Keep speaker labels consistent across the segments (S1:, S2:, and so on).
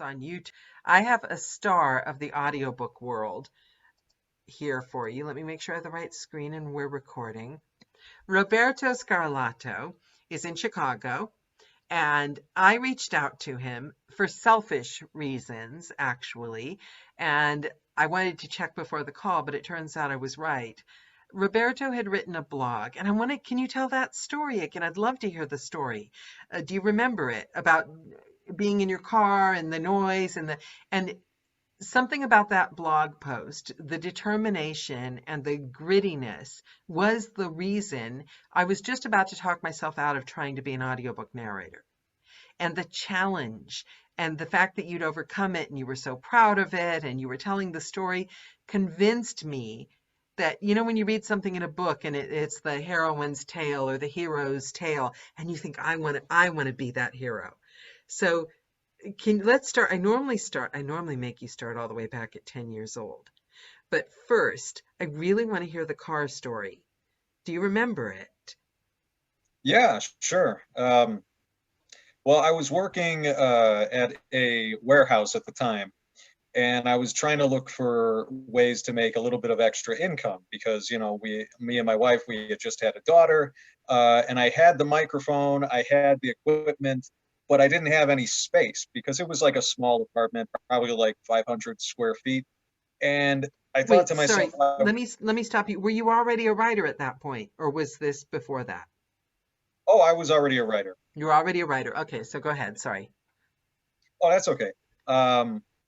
S1: on YouTube. I have a star of the audiobook world here for you. Let me make sure I have the right screen and we're recording. Roberto Scarlato is in Chicago, and I reached out to him for selfish reasons, actually, and I wanted to check before the call, but it turns out I was right. Roberto had written a blog, and I wanted, can you tell that story again? I'd love to hear the story. Do you remember it about being in your car and the noise and something about that blog post, the determination and the grittiness was the reason I was just about to talk myself out of trying to be an audiobook narrator. And the challenge and the fact that you'd overcome it and you were so proud of it and you were telling the story convinced me that, you know, when you read something in a book and it's the heroine's tale or the hero's tale, and you think, I want to be that hero. So let's start. I normally make you start all the way back at 10 years old. But first, I really want to hear the car story. Do you remember it?
S2: Yeah, sure. Well, I was working at a warehouse at the time, and I was trying to look for ways to make a little bit of extra income because, me and my wife, we had just had a daughter, and I had the microphone, I had the equipment, but I didn't have any space because it was like a small apartment, probably like 500 square feet. And I thought
S1: Wait,
S2: to myself,
S1: sorry. Let me stop you. Were you already a writer at that point, or was this before that?
S2: oh, I was already a writer.
S1: You're already a writer. Okay, so go ahead. Sorry.
S2: Oh, that's okay.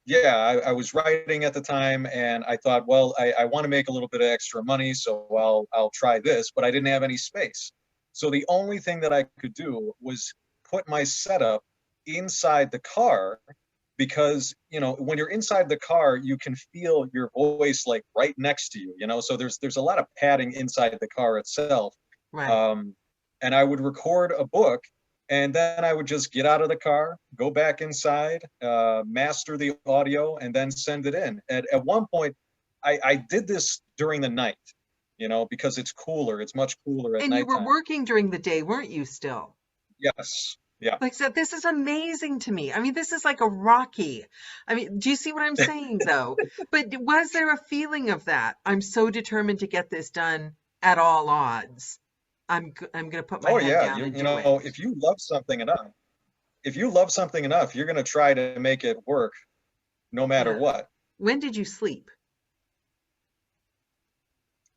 S2: Yeah, I was writing at the time, and I thought, well, I want to make a little bit of extra money, so I'll try this. But I didn't have any space, so the only thing that I could do was put my setup inside the car, because when you're inside the car, you can feel your voice like right next to you. So there's a lot of padding inside the car itself.
S1: Right.
S2: Um, and I would record a book, and then I would just get out of the car, go back inside, master the audio, and then send it in. At one point, I did this during the night, because it's cooler. It's much cooler at
S1: And you were
S2: nighttime.
S1: working during the day, weren't you still?
S2: Yes. Yeah.
S1: Like I said, this is amazing to me. I mean, this is like a Rocky. I mean, do you see what I'm saying, though? But was there a feeling of that? I'm so determined to get this done at all odds. I'm going to put my
S2: Oh
S1: head
S2: yeah.
S1: down
S2: You,
S1: and
S2: you
S1: do it.
S2: know, if you love something enough, you're going to try to make it work no matter
S1: Yeah.
S2: what.
S1: When did you sleep?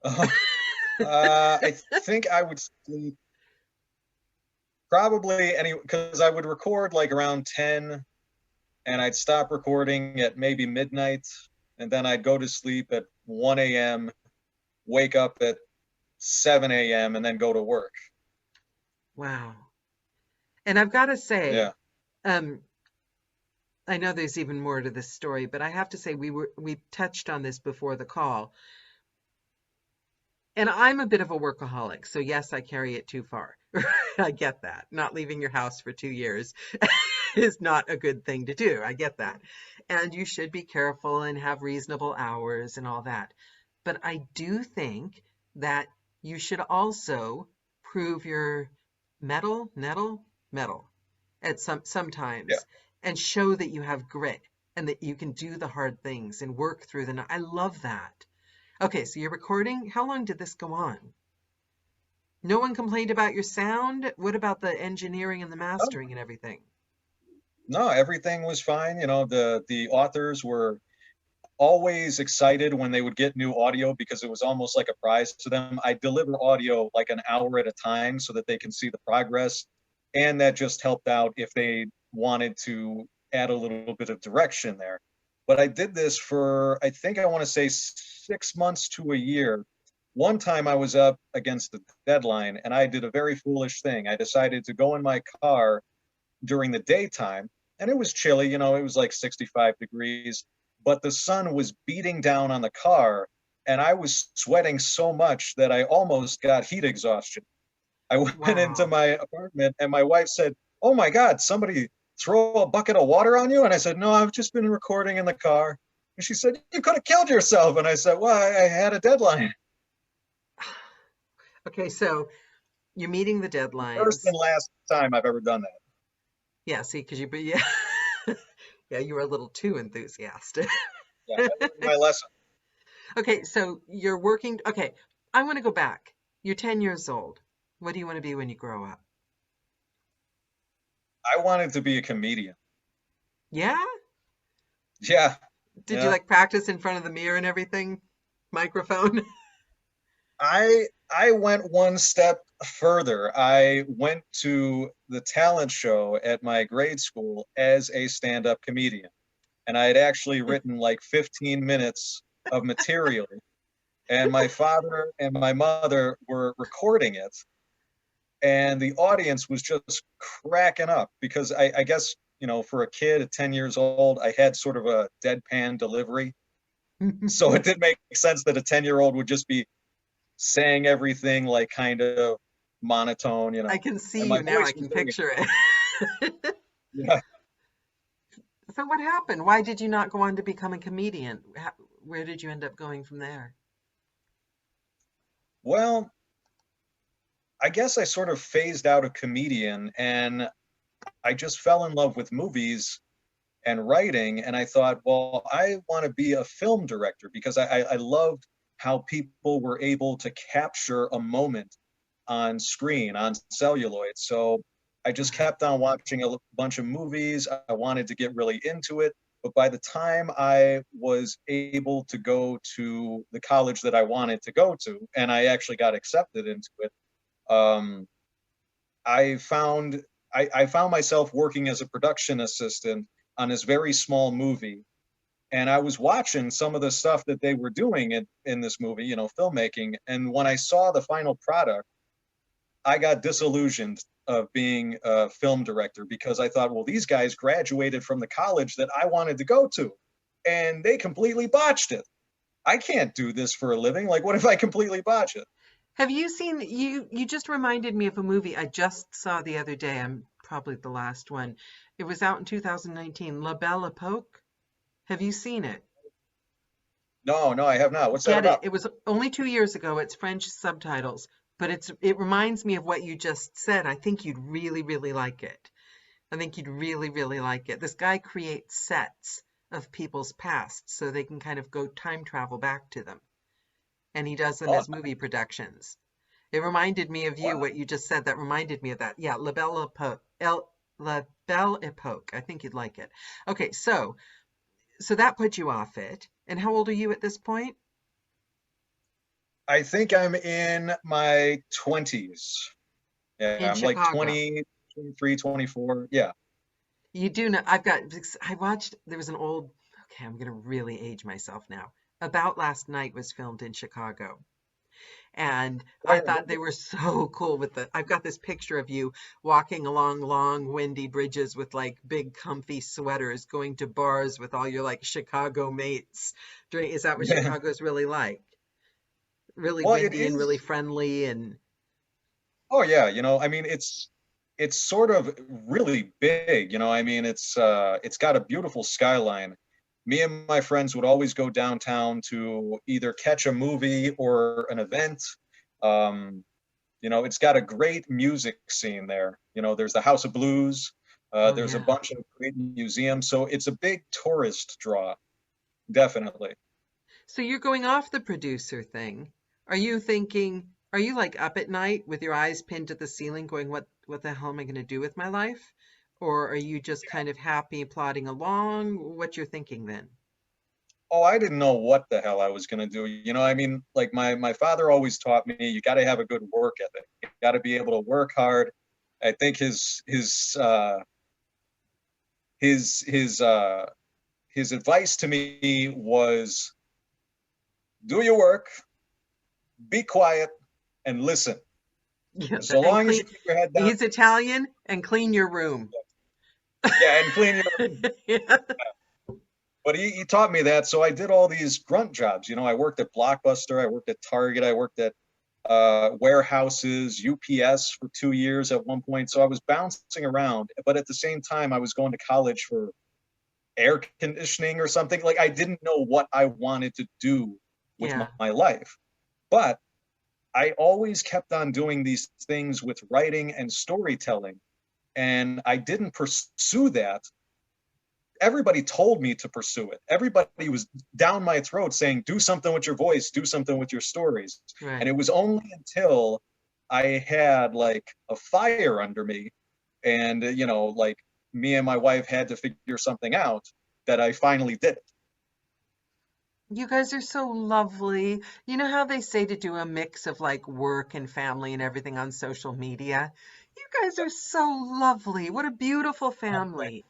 S2: I think I would sleep probably because I would record like around 10, and I'd stop recording at maybe midnight, and then I'd go to sleep at 1 a.m., wake up at 7 a.m., and then go to work.
S1: Wow. And I've got to say,
S2: Yeah.
S1: um, I know there's even more to this story, but I have to say we touched on this before the call. And I'm a bit of a workaholic, so yes, I carry it too far. I get that. Not leaving your house for 2 years is not a good thing to do. I get that. And you should be careful and have reasonable hours and all that. But I do think that you should also prove your metal at
S2: Yeah.
S1: sometimes and show that you have grit and that you can do the hard things and work through the night. I love that. Okay, so you're recording. How long did this go on? No one complained about your sound? What about the engineering and the
S2: No,
S1: mastering and everything?
S2: no, everything was fine. The authors were always excited when they would get new audio because it was almost like a prize to them. I deliver audio like an hour at a time so that they can see the progress. And that just helped out if they wanted to add a little bit of direction there. But I did this for, I think I want to say 6 months to a year. One time I was up against the deadline and I did a very foolish thing. I decided to go in my car during the daytime, and it was chilly, it was like 65 degrees, but the sun was beating down on the car, and I was sweating so much that I almost got heat exhaustion. I went into
S1: Wow.
S2: my apartment, and my wife said, "Oh my God, somebody throw a bucket of water on you?" And I said, "No, I've just been recording in the car." And she said, "You could have killed yourself." And I said, "Well, I had a deadline."
S1: Okay, so you're meeting the
S2: First
S1: deadlines.
S2: and last time I've ever done that.
S1: Yeah, see, because you, yeah. Yeah, you were a little too enthusiastic.
S2: Yeah, I learned my lesson.
S1: Okay, so you're working. Okay, I want to go back. You're 10 years old. What do you want to be when you grow up?
S2: I wanted to be a comedian.
S1: Yeah?
S2: Yeah,
S1: Did you
S2: yeah.
S1: like practice in front of the mirror and everything? Microphone?
S2: I went one step further. I went to the talent show at my grade school as a stand-up comedian, and I had actually written like 15 minutes of material, and my father and my mother were recording it, and the audience was just cracking up because I guess, for a kid at 10 years old, I had sort of a deadpan delivery. So it didn't make sense that a 10-year-old would just be saying everything like kind of monotone,
S1: I can see
S2: and my
S1: you now.
S2: voice
S1: I
S2: was
S1: can
S2: doing it.
S1: picture it.
S2: Yeah.
S1: So what happened? Why did you not go on to become a comedian? Where did you end up going from there?
S2: Well, I guess I sort of phased out a comedian and I just fell in love with movies and writing. And I thought, well, I want to be a film director because I loved how people were able to capture a moment on screen, on celluloid. So I just
S1: Uh-huh.
S2: kept on watching a bunch of movies. I wanted to get really into it. But by the time I was able to go to the college that I wanted to go to, and I actually got accepted into it, um, I found I found myself working as a production assistant on this very small movie. And I was watching some of the stuff that they were doing in this movie, filmmaking. And when I saw the final product, I got disillusioned of being a film director because I thought, well, these guys graduated from the college that I wanted to go to, and they completely botched it. I can't do this for a living. Like, what if I completely botch it?
S1: Have you seen you just reminded me of a movie I just saw the other day. I'm probably the last one. It was out in 2019, La Belle Epoque. Have you seen it?
S2: No, no, I have not. What's that
S1: Get it.
S2: about?
S1: It was only 2 years ago. It's French subtitles, but it reminds me of what you just said. I think you'd really, really like it. I think you'd really, really like it. This guy creates sets of people's past so they can kind of go time travel back to them. And he does them
S2: Oh,
S1: as movie productions. It reminded me of you,
S2: wow.
S1: what you just said. That reminded me of that. Yeah, La Belle Epoque. La Belle Epoque. I think you'd like it. Okay, so that put you off it. And how old are you at this point?
S2: I think I'm in my 20s. Yeah,
S1: In
S2: I'm like
S1: Chicago.
S2: 20, 23, 24. Yeah.
S1: You do know, I've got, I watched, there was an old, okay, I'm going to really age myself now. About Last Night was filmed in Chicago. And
S2: Oh,
S1: I
S2: yeah.
S1: thought they were so cool with the, I've got this picture of you walking along long, windy bridges with like big, comfy sweaters, going to bars with all your like Chicago mates. Is that what
S2: Yeah.
S1: Chicago's really like? Really
S2: Well, it
S1: windy and really
S2: is.
S1: friendly and
S2: Oh, yeah. I mean, it's sort of really big. I mean, it's got a beautiful skyline. Me and my friends would always go downtown to either catch a movie or an event. Um, it's got a great music scene there. There's the House of Blues.
S1: oh
S2: There's a
S1: yeah.
S2: bunch of great museums. So it's a big tourist draw, definitely.
S1: So you're going off the producer thing. Are you thinking, are you like up at night with your eyes pinned to the ceiling going, what the hell am I going to do with my life? Or are you just kind of happy plodding along? What you're thinking then?
S2: Oh, I didn't know what the hell I was going to do. I mean, like my father always taught me, you got to have a good work ethic. You got to be able to work hard. I think his his advice to me was do your work, be quiet, and listen.
S1: Yeah,
S2: So
S1: and
S2: long as
S1: clean.
S2: you keep your head down,
S1: He's Italian and clean your room.
S2: yeah, and clean your.
S1: Yeah.
S2: But he taught me that, so I did all these grunt jobs. I worked at Blockbuster, I worked at Target, I worked at warehouses, UPS for 2 years at one point. So I was bouncing around, but at the same time, I was going to college for air conditioning or something. Like I didn't know what I wanted to do with
S1: Yeah.
S2: my life, but I always kept on doing these things with writing and storytelling, and I didn't pursue that everybody told me to pursue it. Everybody was down my throat saying, do something with your voice, do something with your stories. And
S1: Right.
S2: it was only until I had like a fire under me and, like me and my wife had to figure something out that I finally did it.
S1: You guys are so lovely. You know how they say to do a mix of like work and family and everything on social media? You guys are so lovely. What a beautiful
S2: Oh, thank,
S1: family.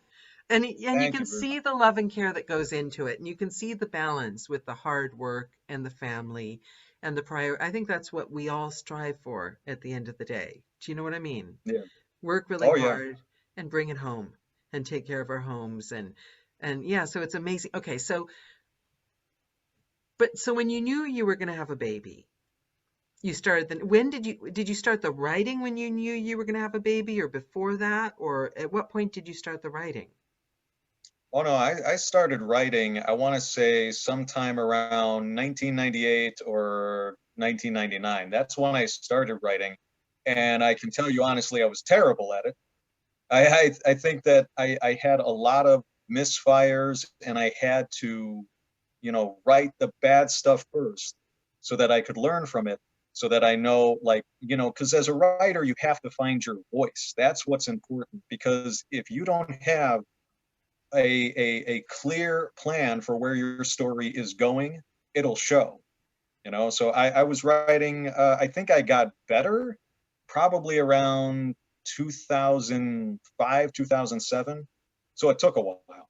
S1: And you
S2: thank
S1: can
S2: you very much.
S1: see the love and care that goes into it. And you can see the balance with the hard work and the family and the prior. I think that's what we all strive for at the end of the day. Do you know what I mean?
S2: Yeah.
S1: Work really
S2: Oh, yeah.
S1: hard and bring it home and take care of our homes and yeah, so it's amazing. Okay, so when you knew you were going to have a baby, you started when did you start the writing when you knew you were going to have a baby or before that or at what point did you start the writing?
S2: Oh no, I started writing, I want to say sometime around 1998 or 1999. That's when I started writing. And I can tell you honestly, I was terrible at it. I think that I had a lot of misfires and I had to, write the bad stuff first so that I could learn from it, so that I know, like, because as a writer, you have to find your voice. That's what's important because if you don't have a clear plan for where your story is going, it'll show. So I was writing. I think I got better probably around 2005, 2007. So it took a while.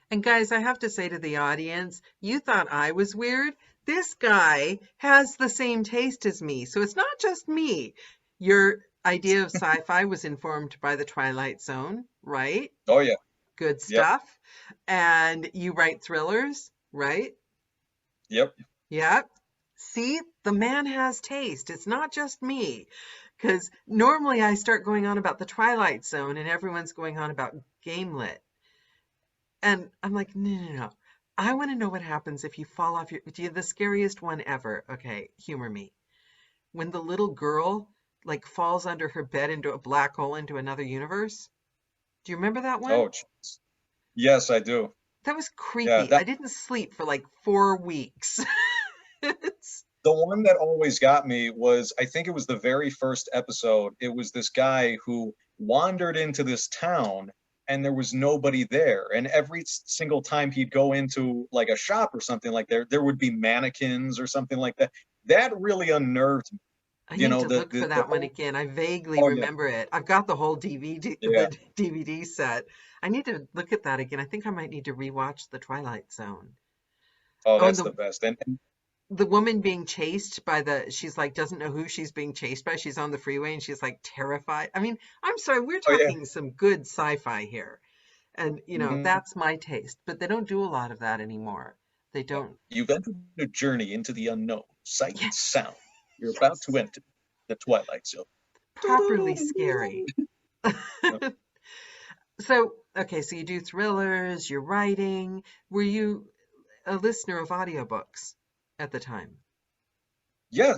S1: And guys, I have to say to the audience, you thought I was weird. This guy has the same taste as me. So it's not just me. Your idea of sci-fi was informed by the Twilight Zone, right?
S2: Oh yeah.
S1: Good
S2: Yep.
S1: stuff. And you write thrillers, right?
S2: Yep.
S1: Yep. See, the man has taste. It's not just me. Because normally I start going on about the Twilight Zone and everyone's going on about Gamelit. And I'm like, no, no, no. I want to know what happens if you fall off the scariest one ever. Okay, humor me. When the little girl like falls under her bed into a black hole into another universe. Do you remember that one?
S2: Oh, geez. Yes, I do.
S1: That was
S2: Yeah,
S1: creepy. I
S2: that
S1: didn't sleep for like 4 weeks. It's,
S2: the one that always got me was, I think it was the very first episode. It was this guy who wandered into this town and there was nobody there. And every single time he'd go into like a shop or something like there would be mannequins or something like that. That really unnerved me.
S1: I need to look for
S2: The
S1: that one
S2: whole,
S1: again. I vaguely
S2: oh yeah,
S1: remember it. I've got the whole DVD,
S2: yeah.
S1: the DVD set. I need to look at that again. I think I might need to rewatch The Twilight Zone.
S2: Oh,
S1: Oh, and
S2: that's the best. And
S1: the woman being chased by she's like doesn't know who she's being chased by. She's on the freeway and she's like terrified. I mean, I'm sorry, we're
S2: oh yeah.
S1: talking some good sci-fi here. And
S2: Mhm.
S1: that's my taste, but they don't do a lot of that anymore. They
S2: Yeah.
S1: don't.
S2: You've entered a journey into the unknown, sight and
S1: Yes,
S2: sound. You're about to
S1: yes.
S2: enter the Twilight Zone.
S1: Properly scary. So, okay, so you do thrillers, you're writing. Were you a listener of audiobooks at the time?
S2: Yeah,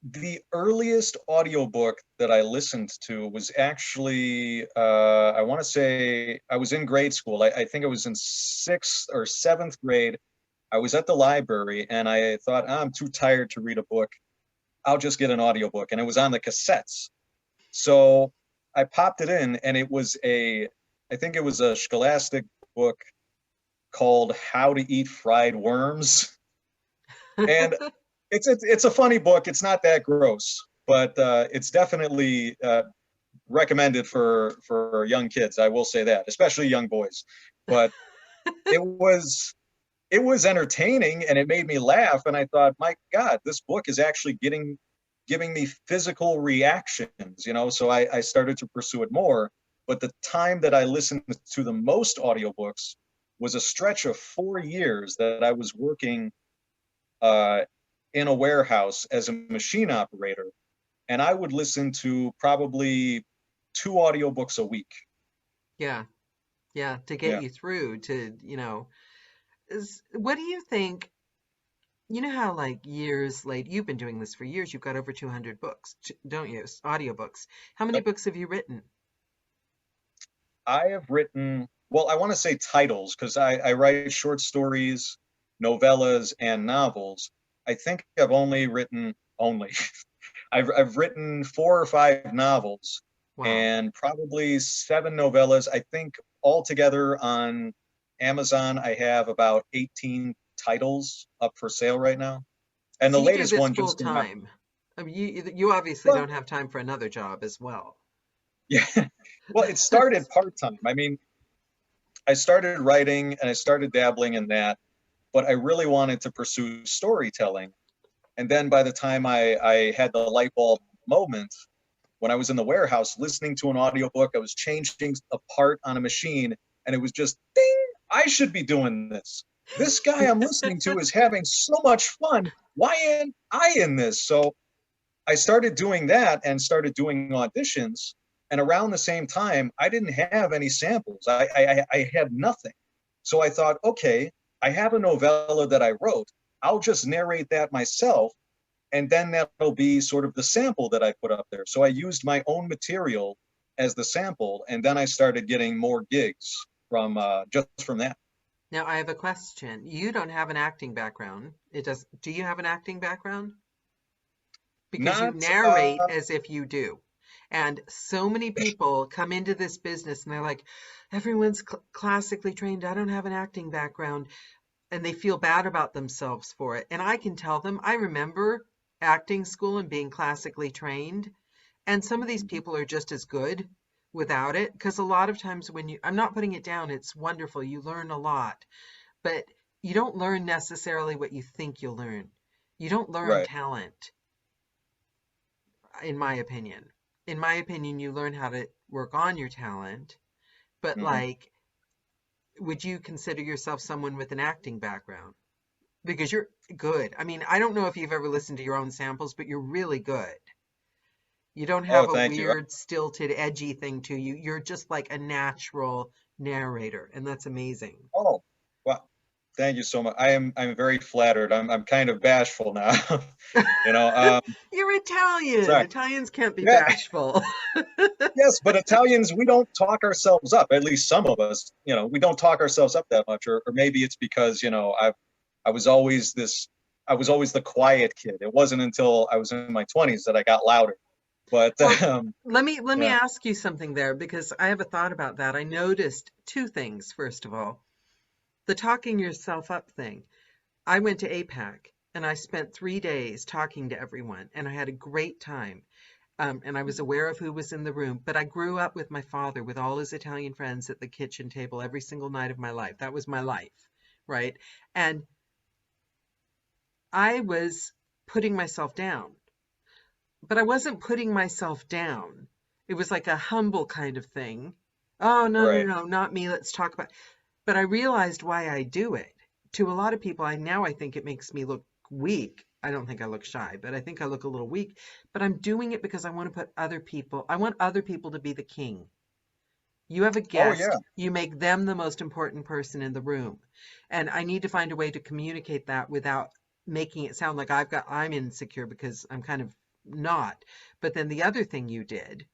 S2: the earliest audiobook that I listened to was actually, I want to say I was in grade school. I think I was in sixth or seventh grade. I was at the library and I thought, I'm too tired to read a book. I'll just get an audiobook. And it was on the cassettes. So I popped it in and I think it was a Scholastic book called How to Eat Fried Worms. And it's a funny book. It's not that gross, but it's definitely recommended for young kids. I will say that, especially young boys. But it was it was entertaining and it made me laugh. And I thought, my God, this book is actually giving me physical reactions. So I started to pursue it more. But the time that I listened to the most audiobooks was a stretch of 4 years that I was working uh, in a warehouse as a machine operator, and I would listen to probably two audiobooks a week.
S1: Yeah, yeah, to get
S2: Yeah.
S1: you through what do you think? You know how like years late, you've been doing this for years, you've got over 200 books, don't you? Audiobooks. How many
S2: Yep.
S1: books have you written?
S2: I have written. well, I want to say titles because I write short stories, novellas, and novels. I think I've only written only I've written 4 or 5 novels
S1: Wow.
S2: and probably 7 novellas. I think altogether on Amazon I have about 18 titles up for sale right now. And
S1: So
S2: the
S1: you do
S2: latest
S1: this
S2: one
S1: full
S2: just came out.
S1: time. I mean, you obviously
S2: Well,
S1: don't have time for another job as well.
S2: yeah. Well, it started part-time. I mean, I started writing and I started dabbling in that, but I really wanted to pursue storytelling. And then by the time I had the light bulb moment, when I was in the warehouse listening to an audiobook, I was changing a part on a machine and it was just ding, I should be doing this. This guy I'm listening to is having so much fun. Why am I in this? So I started doing that and started doing auditions. And around the same time, I didn't have any samples. I had nothing. So I thought, okay, I have a novella that I wrote. I'll just narrate that myself. And then that'll be sort of the sample that I put up there. So I used my own material as the sample. And then I started getting more gigs from just from that.
S1: Now I have a question. You don't have an acting background. It does. Do you have an acting background? Because you
S2: Not,
S1: narrate as if you do. And so many people come into this business and they're like, everyone's classically trained. I don't have an acting background. And they feel bad about themselves for it. And I can tell them, I remember acting school and being classically trained. And some of these people are just as good without it. Because a lot of times when I'm not putting it down, it's wonderful. You learn a lot. But you don't learn necessarily what you think you'll learn. You don't learn
S2: right.
S1: talent, in my opinion. In my opinion, you learn how to work on your talent. But
S2: Mm-hmm.
S1: like, would you consider yourself someone with an acting background? Because you're good. I mean, I don't know if you've ever listened to your own samples, but you're really good. You don't
S2: Oh,
S1: have a
S2: thank you.
S1: weird, stilted, edgy thing to you. You're just like a natural narrator, and that's amazing.
S2: Oh, well, thank you so much. I'm very flattered. I'm kind of bashful now. you know,
S1: You're Italian.
S2: sorry.
S1: Italians can't be
S2: Yeah,
S1: bashful.
S2: yes, but Italians, we don't talk ourselves up. At least some of us, we don't talk ourselves up that much. Or maybe it's because, I was always this, I was always the quiet kid. It wasn't until I was in my 20s that I got louder. But
S1: Well, let me
S2: yeah,
S1: ask you something there because I have a thought about that. I noticed two things. First of all, the talking yourself up thing. I went to APAC and I spent 3 days talking to everyone, and I had a great time. And I was aware of who was in the room. But I grew up with my father, with all his Italian friends at the kitchen table every single night of my life. That was my life, right? And I was putting myself down, but I wasn't putting myself down. It was like a humble kind of thing. Oh, no, no,
S2: right.
S1: no, not me. Let's talk about. But I realized why I do it. To a lot of people, I think it makes me look weak. I don't think I look shy, but I think I look a little weak. But I'm doing it because I want other people to be the king. You have a
S2: Oh, yeah.
S1: guest, you make them the most important person in the room. And I need to find a way to communicate that without making it sound like I'm insecure because I'm kind of not. But then the other thing you did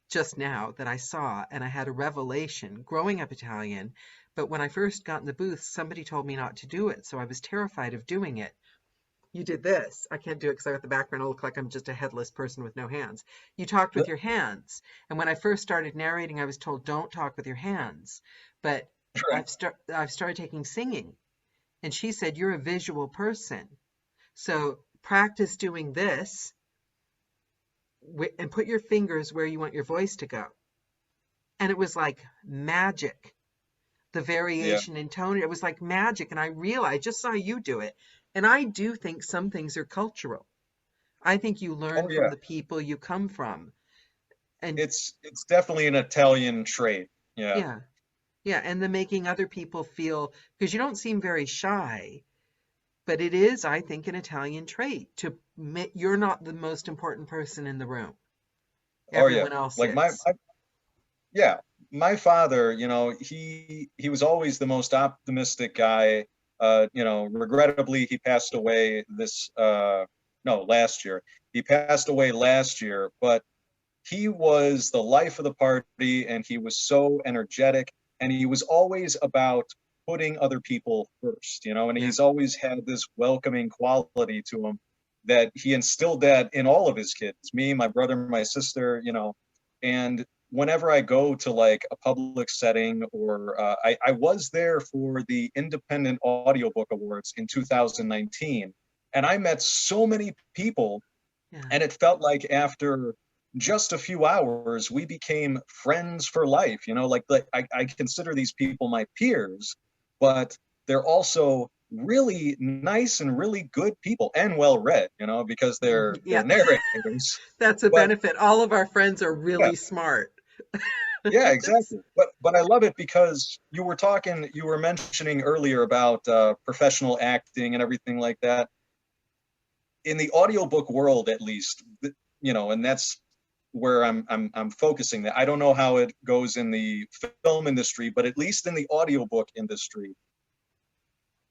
S1: just now that I saw, and I had a revelation growing up Italian. But when I first got in the booth, somebody told me not to do it. So I was terrified of doing it. You did this. I can't do it because I got the background. I look like I'm just a headless person with no hands. You talked with your hands. And when I first started narrating, I was told, don't talk with your hands. But
S2: Right.
S1: I've started taking singing. And she said, you're a visual person. So practice doing this and put your fingers where you want your voice to go. And it was like magic. The
S2: Yeah.
S1: variation in tone, it was like magic. And I realized, I just saw you do it. And I do think some things are cultural. I think you
S2: Oh,
S1: learn from
S2: yeah.
S1: the people you come from. And
S2: It's definitely an Italian trait. Yeah.
S1: yeah, yeah. And the making other people feel, because you don't seem very shy, but it is, I think, an Italian trait to, you're not the most important person in the room.
S2: Oh, yeah.
S1: Everyone else
S2: Like
S1: is.
S2: yeah, my father, he was always the most optimistic guy. Regrettably, he passed away this no, last year. He passed away last year, but he was the life of the party and he was so energetic. and he was always about putting other people first, you know, and
S1: Yeah.
S2: he's always had this welcoming quality to him that he instilled that in all of his kids, me, my brother, my sister, you know. And whenever I go to like a public setting, or I was there for the Independent Audiobook Awards in 2019, and I met so many people,
S1: Yeah.
S2: and it felt like after just a few hours, we became friends for life. You know, like I consider these people my peers, but they're also really nice and really good people and well read, you know, because they're
S1: Yeah.
S2: narrators.
S1: That's a
S2: But
S1: benefit. All of our friends are
S2: yeah,
S1: really smart.
S2: yeah, exactly. But I love it because you were mentioning earlier about professional acting and everything like that. In the audiobook world, at least, you know, and that's where I'm focusing that. I don't know how it goes in the film industry, but at least in the audiobook industry,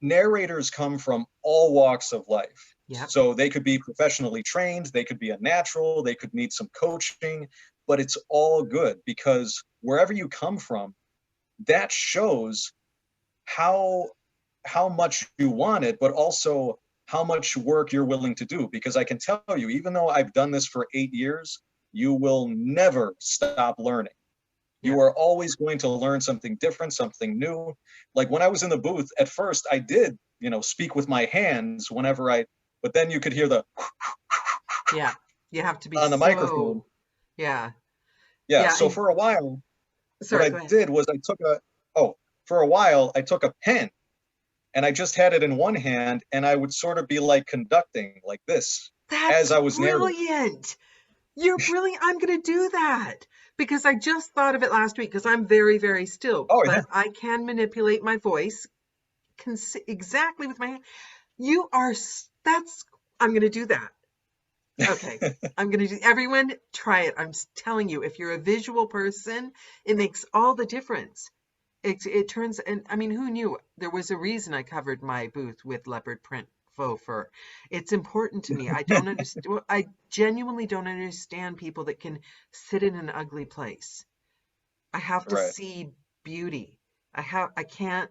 S2: narrators come from all walks of life.
S1: Yep.
S2: So they could be professionally trained, they could be a natural, they could need some coaching, but it's all good because wherever you come from, that shows how how much you want it, but also how much work you're willing to do. Because I can tell you, even though I've done this for 8 years, you will never stop learning. You
S1: Yep.
S2: are always going to learn something different, something new. Like when I was in the booth, at first I did, you know, speak with my hands whenever but then you could hear the
S1: Yeah. You have to be
S2: on the microphone.
S1: so, yeah.
S2: Yeah.
S1: Yeah.
S2: So for a while, what
S1: Sorry,
S2: I
S1: go ahead.
S2: did was for a while, I took a pen and I just had it in one hand, and I would sort of be like conducting like this as
S1: That's
S2: I was narrating.
S1: brilliant. You're brilliant. I'm going to do that because I just thought of it last week because I'm very, very still,
S2: Oh yeah,
S1: but I can manipulate my voice exactly with my hand. You are, that's, I'm going to do that. Okay. I'm going to do, everyone try it. I'm telling you, if you're a visual person, it makes all the difference. It turns, and I mean, who knew? There was a reason I covered my booth with leopard print faux fur. It's important to me. I don't understand. I genuinely don't understand people that can sit in an ugly place. I have to
S2: right.
S1: see beauty. I can't,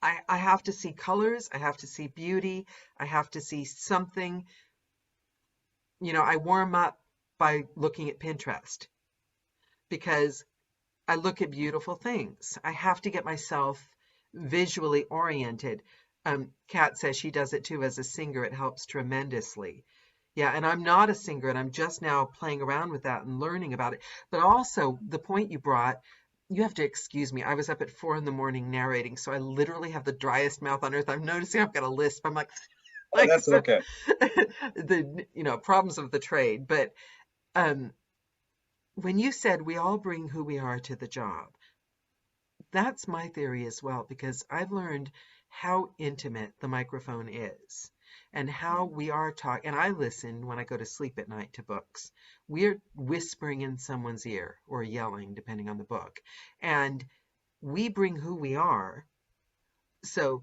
S1: I have to see colors. I have to see beauty. I have to see something. I warm up by looking at Pinterest because I look at beautiful things. I have to get myself visually oriented. Kat says she does it too as a singer. It helps tremendously. Yeah, and I'm not a singer, and I'm just now playing around with that and learning about it. But also, the point you brought, you have to excuse me. I was up at 4 in the morning narrating, so I literally have the driest mouth on earth. I'm noticing I've got a lisp. I'm like,
S2: Oh,
S1: like
S2: that's
S1: so,
S2: okay.
S1: the problems of the trade. But um, when you said we all bring who we are to the job, that's my theory as well, because I've learned how intimate the microphone is and how we are talking. And I listen when I go to sleep at night to books. We're whispering in someone's ear or yelling, depending on the book. And we bring who we are. So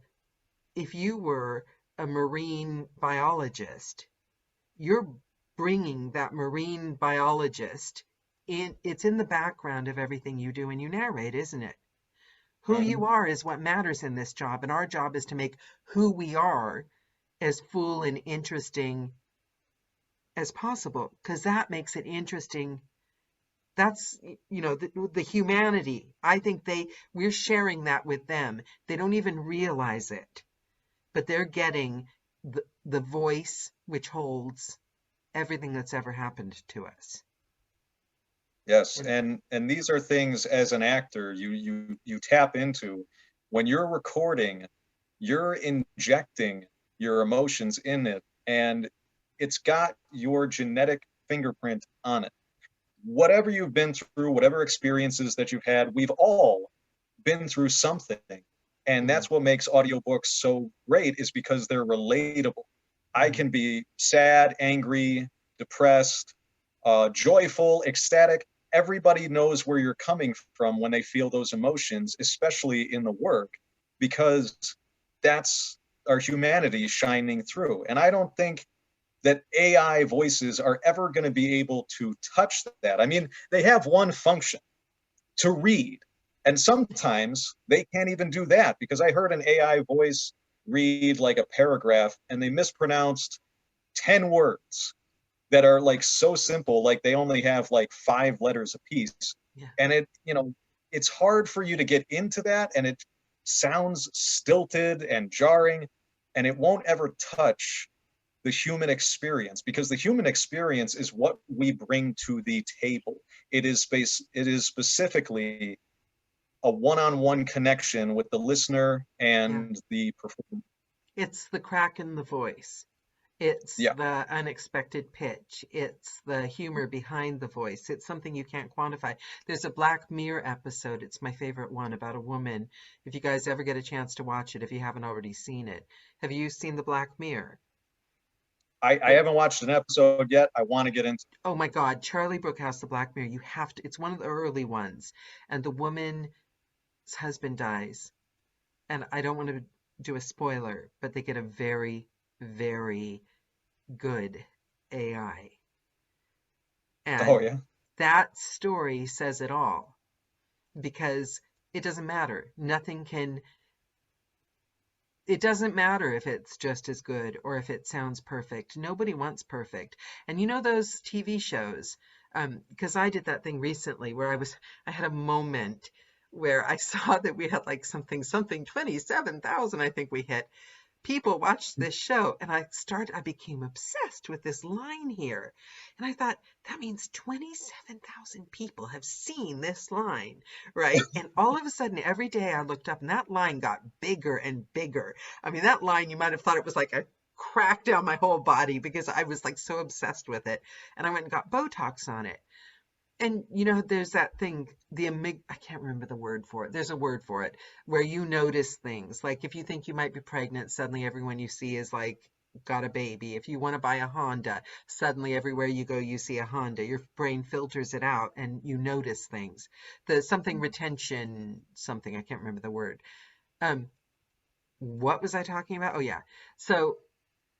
S1: if you were a marine biologist, you're bringing that marine biologist in. It's in the background of everything you do and you narrate, isn't it? Who
S2: Mhm.
S1: you are is what matters in this job, and our job is to make who we are as full and interesting as possible, because that makes it interesting. That's the humanity. I think we're sharing that with them. They don't even realize it, but they're getting the voice which holds everything that's ever happened to us.
S2: Yes,
S1: And
S2: and these are things as an actor you tap into when you're recording. You're injecting your emotions in it, and it's got your genetic fingerprint on it. Whatever you've been through, whatever experiences that you've had, we've all been through something. And
S1: yeah,
S2: that's what makes audiobooks so great, is because they're relatable. I
S1: yeah,
S2: can be sad, angry, depressed, joyful, ecstatic. Everybody knows where you're coming from when they feel those emotions, especially in the work, because that's our humanity shining through. And I don't think that AI voices are ever going to be able to touch that. I mean, they have one function: to read. And sometimes they can't even do that, because I heard an AI voice read like a paragraph and they mispronounced 10 words that are like so simple, like they only have like 5 letters apiece.
S1: Yeah.
S2: And it's hard for you to get into that, and it sounds stilted and jarring, and it won't ever touch the human experience, because the human experience is what we bring to the table. It is specifically a one-on-one connection with the listener
S1: Yeah.
S2: and the performer.
S1: It's the crack in the voice. It's
S2: Yeah.
S1: the unexpected pitch. It's the humor behind the voice. It's something you can't quantify. There's a Black Mirror episode. It's my favorite one, about a woman. If you guys ever get a chance to watch it, if you haven't already seen it. Have you seen the Black Mirror?
S2: I haven't watched an episode yet. I want to get into.
S1: Oh my God, Charlie Brooke House, the Black Mirror. You have to. It's one of the early ones. And the woman's husband dies. And I don't want to do a spoiler, but they get a very, very good AI.
S2: Oh
S1: And
S2: yeah.
S1: that story says it all, because it doesn't matter. It doesn't matter if it's just as good or if it sounds perfect. Nobody wants perfect. And you know those TV shows, because I did that thing recently where I had a moment where I saw that we had like something, 27,000, I think we hit people watched this show, and I became obsessed with this line here. And I thought, that means 27,000 people have seen this line, right? And all of a sudden, every day I looked up and that line got bigger and bigger. I mean, that line, you might have thought it was like a crack down my whole body, because I was like so obsessed with it. And I went and got Botox on it. And there's that thing, I can't remember the word for it. There's a word for it, where you notice things. Like if you think you might be pregnant, suddenly everyone you see is like got a baby. If you want to buy a Honda, suddenly everywhere you go you see a Honda. Your brain filters it out and you notice things. The something retention, something, I can't remember the word. What was I talking about? Oh yeah. So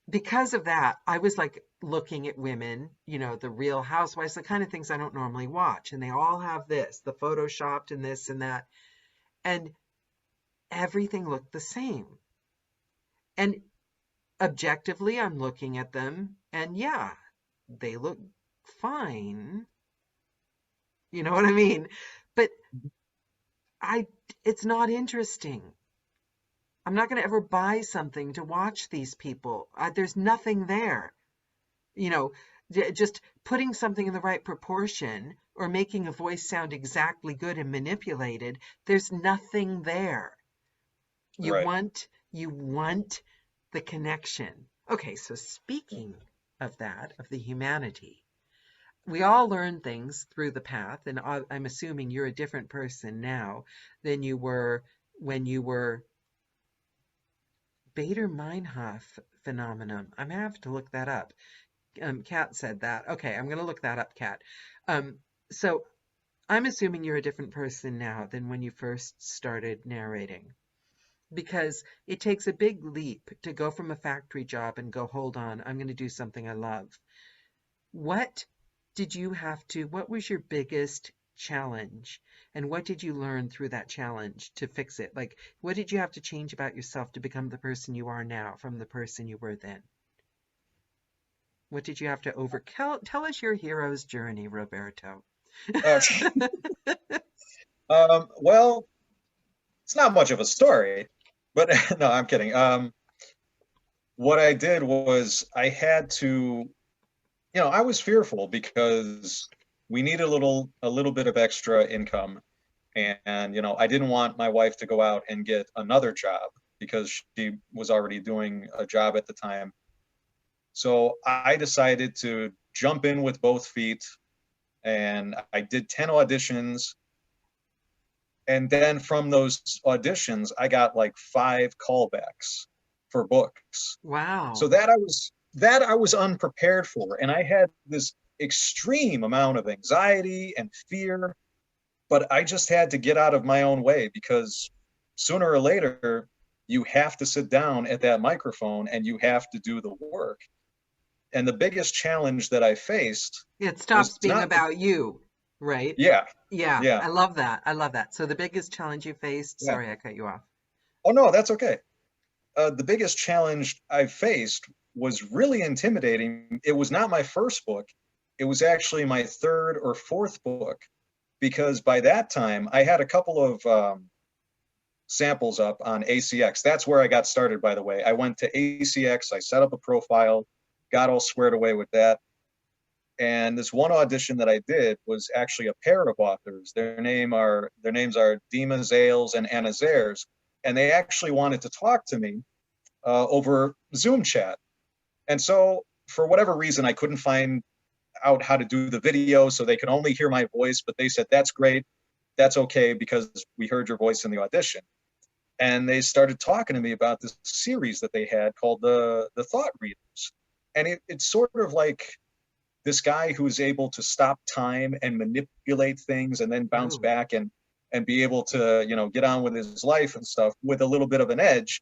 S1: because of that, I was like looking at women, the Real Housewives, the kind of things I don't normally watch. And they all have this, the photoshopped and this and that. And everything looked the same. And objectively, I'm looking at them and yeah, they look fine. You know what I mean? But it's not interesting. I'm not going to ever buy something to watch these people. There's nothing there. Just putting something in the right proportion or making a voice sound exactly good and manipulated, there's nothing there. You
S2: Right.
S1: want the connection. Okay, so speaking of that, of the humanity, we all learn things through the path, and I'm assuming you're a different person now than you were when you were Bader-Meinhof phenomenon. I'm gonna have to look that up. Kat said that. Okay, I'm gonna look that up, Kat. So I'm assuming you're a different person now than when you first started narrating, because it takes a big leap to go from a factory job and go, hold on, I'm gonna do something I love. What what was your biggest challenge? And what did you learn through that challenge to fix it? Like, what did you have to change about yourself to become the person you are now from the person you were then? What did you have to overcome? Tell us your hero's journey, Roberto.
S2: Uh, well, it's not much of a story, but no, I'm kidding. What I did was I had to, I was fearful because we needed a little bit of extra income. And, I didn't want my wife to go out and get another job because she was already doing a job at the time. So I decided to jump in with both feet, and I did 10 auditions. And then from those auditions, I got like 5 callbacks for books. So
S1: Wow.
S2: that I was unprepared for. And I had this extreme amount of anxiety and fear, but I just had to get out of my own way, because sooner or later you have to sit down at that microphone and you have to do the work. And the biggest challenge that I faced
S1: It
S2: was
S1: stops being
S2: not the,
S1: about you. right?
S2: Yeah,
S1: Yeah,
S2: yeah,
S1: I love that. I love that. So the biggest challenge you faced,
S2: yeah.
S1: sorry, I cut you off.
S2: Oh no, that's okay. The biggest challenge I faced was really intimidating. It was not my first book. It was actually my third or fourth book, because by that time I had a couple of samples up on ACX. That's where I got started, by the way. I went to ACX, I set up a profile, got all squared away with that. And this one audition that I did was actually a pair of authors. Their names are Dima Zales and Anna Zares, and they actually wanted to talk to me over Zoom chat. And so, for whatever reason, I couldn't find out how to do the video, so they could only hear my voice. But they said, "That's great, that's okay, because we heard your voice in the audition." And they started talking to me about this series that they had called the Thought Readers, and it's sort of like this guy who's able to stop time and manipulate things and then bounce
S1: Ooh,
S2: back and be able to get on with his life and stuff with a little bit of an edge.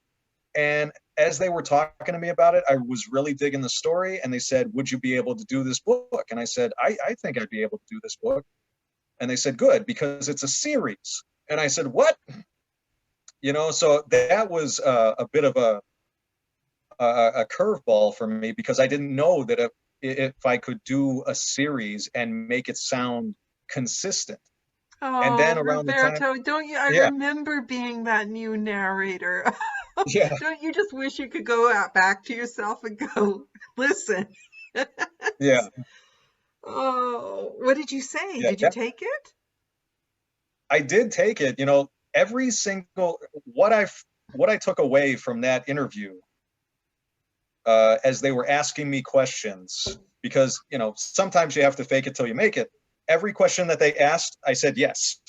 S2: And as they were talking to me about it, I was really digging the story. And they said, "Would you be able to do this book?" And I said, I think I'd be able to do this book. And they said, "Good, because it's a series." And I said, "What?" So that was a bit of a curveball for me, because I didn't know that if I could do a series and make it sound consistent. And
S1: oh,
S2: then around the time,
S1: Roberto, don't you? I
S2: yeah,
S1: remember being that new narrator.
S2: yeah,
S1: Don't you just wish you could go out back to yourself and go, listen?
S2: yeah,
S1: Oh, what did you say?
S2: yeah.
S1: Did you take it?
S2: I did take it. Every single what I took away from that interview, as they were asking me questions, because sometimes you have to fake it till you make it. Every question that they asked, I said yes.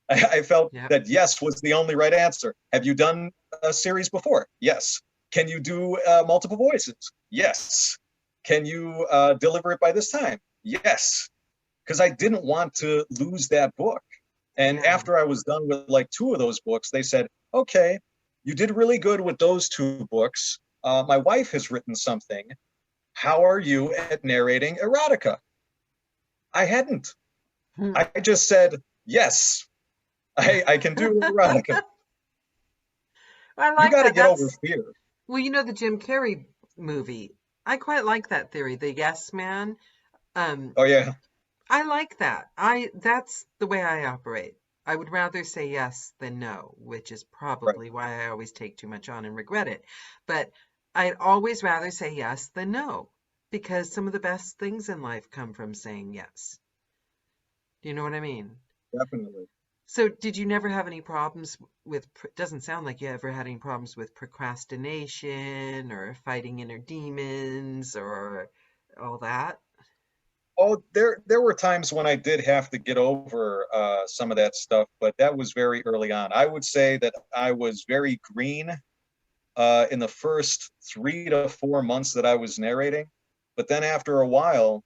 S2: I felt
S1: Yeah.
S2: that yes was the only right answer. Have you done a series before? Yes. Can you do multiple voices? Yes. Can you deliver it by this time? Yes. Because I didn't want to lose that book. And
S1: Yeah.
S2: after I was done with like two of those books, they said, "Okay, you did really good with those two books. My wife has written something. How are you at narrating erotica?" I hadn't.
S1: Hmm.
S2: I just said, "Yes, I can do erotica."
S1: I
S2: You
S1: like
S2: got to
S1: that.
S2: get over
S1: That's,
S2: fear.
S1: well, the Jim Carrey movie. I quite like that theory, the yes man. Um,
S2: Oh yeah,
S1: I like that. That's the way I operate. I would rather say yes than no, which is
S2: right.
S1: probably why I always take too much on and regret it. But I'd always rather say yes than no, because some of the best things in life come from saying yes. Do you know what I mean?
S2: Definitely.
S1: So, did you never have any problems with, doesn't sound like you ever had any problems with procrastination or fighting inner demons or all that?
S2: Oh, there were times when I did have to get over some of that stuff, but that was very early on. I would say that I was very green in the first 3 to 4 months that I was narrating. But then after a while,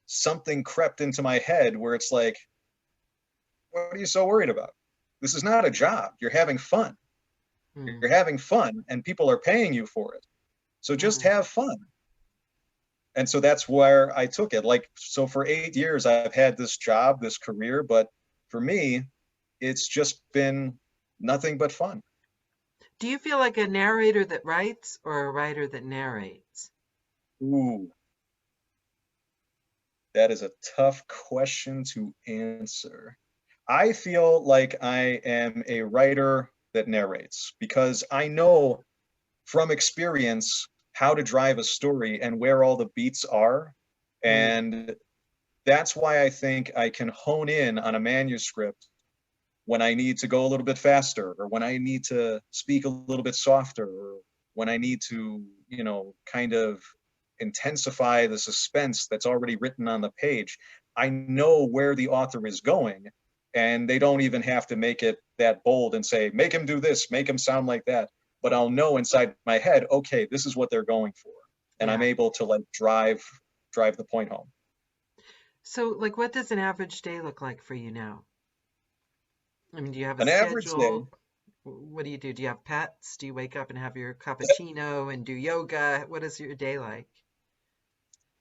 S2: something crept into my head where it's like, "What are you so worried about? This is not a job. You're having fun.
S1: Hmm.
S2: You're having fun, and people are paying you for it. So just
S1: Hmm.
S2: have fun." And so that's where I took it. Like, so for 8 years, I've had this job, this career, but for me, it's just been nothing but fun.
S1: Do you feel like a narrator that writes or a writer that narrates?
S2: Ooh, that is a tough question to answer. I feel like I am a writer that narrates, because I know from experience how to drive a story and where all the beats are.
S1: Mm,
S2: And that's why I think I can hone in on a manuscript when I need to go a little bit faster, or when I need to speak a little bit softer, or when I need to, kind of intensify the suspense that's already written on the page. I know where the author is going, and they don't even have to make it that bold and say, "Make him do this, make him sound like that." But I'll know inside my head, okay, this is what they're going for. And I'm
S1: yeah.
S2: able to like drive the point home.
S1: So, like, what does an average day look like for you now? I mean, do you have a
S2: An average day,
S1: schedule? What do you do? Do you have pets? Do you wake up and have your cappuccino and do yoga? What is your day like?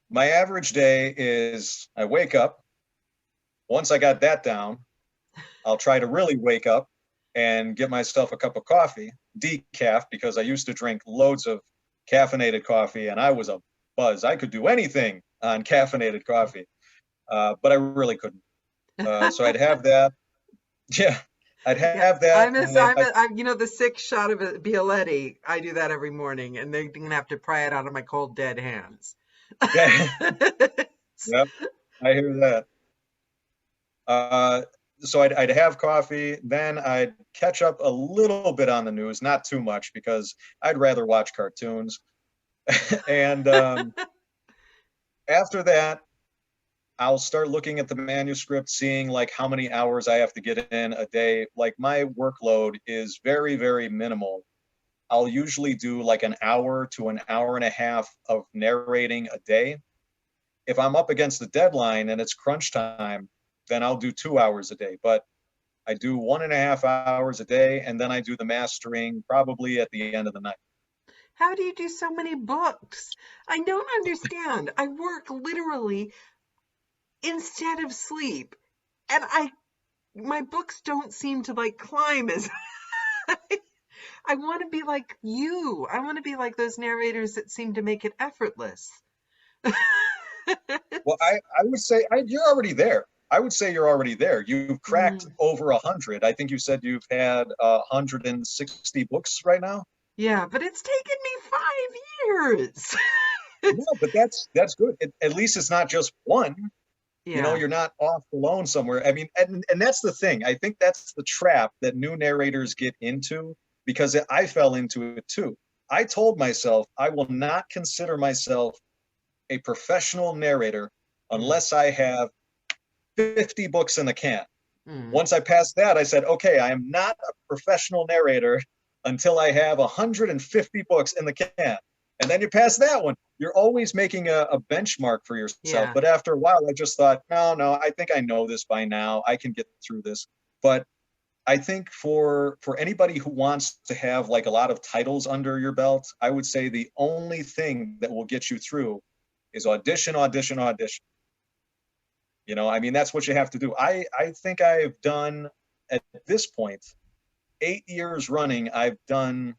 S2: my average day is I wake up, Once I got that down, I'll try to really wake up and get myself a cup of coffee, decaf, because I used to drink loads of caffeinated coffee and I was a buzz. I could do anything on caffeinated coffee, but I really couldn't. So I'd have that. Yeah, I'd
S1: Yeah,
S2: have that. And then
S1: I'm, the 6 shot of a Bialetti. I do that every morning, and they're gonna have to pry it out of my cold, dead hands.
S2: yeah, yep, I hear that. Uh, so I'd have coffee, then I'd catch up a little bit on the news, not too much because I'd rather watch cartoons. And after that, I'll start looking at the manuscript, seeing like how many hours I have to get in a day. Like my workload is very, very minimal. I'll usually do like an hour to an hour and a half of narrating a day. If I'm up against the deadline and it's crunch time, then I'll do 2 hours a day. But I do 1.5 hours a day, and then I do the mastering probably at the end of the night.
S1: How do you do so many books? I don't understand. I work literally instead of sleep, and my books don't seem to like climb as I want to be like you. I want to be like those narrators that seem to make it effortless.
S2: Well, I would say you're already there. I would say you're already there. You've cracked
S1: Mm,
S2: over 100. I think you said you've had 160 books right now.
S1: yeah, but it's taken me 5 years.
S2: No, but that's good. At least it's not just one.
S1: Yeah.
S2: You're not off alone somewhere. I mean, and that's the thing. I think that's the trap that new narrators get into, because I fell into it too. I told myself I will not consider myself a professional narrator
S1: Mm,
S2: unless I have 50 books in the can.
S1: mm.
S2: Once I passed that, I said, okay, I am not a professional narrator until I have 150 books in the can. And then you pass that one. You're always making a benchmark for yourself.
S1: Yeah.
S2: But after a while, I just thought, no, I think I know this by now. I can get through this. But I think for anybody who wants to have like a lot of titles under your belt, I would say the only thing that will get you through is audition, audition, audition. I mean, that's what you have to do. I think I've done at this point, 8 years running, I've done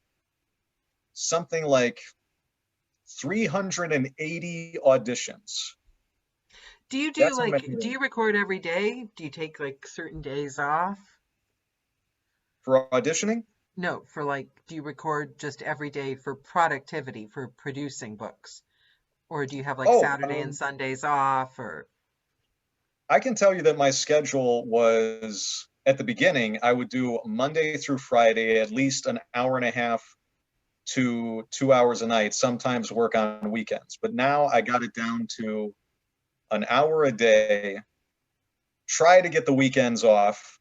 S2: something like 380 auditions. That's how many.
S1: Do you record every day? Do you take like certain days off?
S2: For auditioning.
S1: No, for like, do you record just every day for productivity, for producing books? Or do you have like
S2: Oh,
S1: Saturday and Sundays off or
S2: I can tell you that my schedule was at the beginning, I would do Monday through Friday, at least an hour and a half to 2 hours a night, sometimes work on weekends. But now I got it down to an hour a day, try to get the weekends off.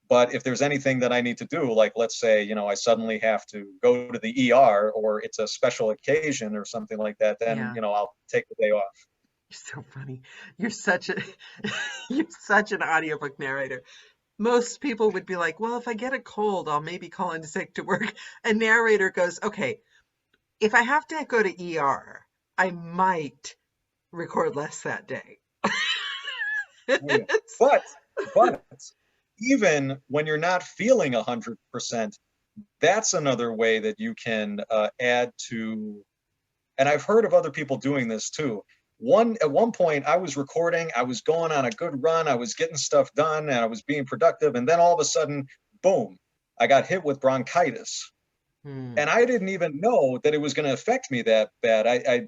S2: But if there's anything that I need to do, like let's say, I suddenly have to go to the ER or it's a special occasion or something like that, then,
S1: yeah.
S2: I'll take the day off.
S1: You're so funny. You're such a you're such an audiobook narrator. Most people would be like, well, if I get a cold, I'll maybe call in sick to work. A narrator goes, okay, if I have to go to ER, I might record less that day.
S2: Oh, yeah. But even when you're not feeling 100%, that's another way that you can add to. And I've heard of other people doing this too. At one point, I was recording, I was going on a good run, I was getting stuff done, and I was being productive. And then all of a sudden, boom, I got hit with bronchitis.
S1: Hmm.
S2: And I didn't even know that it was going to affect me that bad.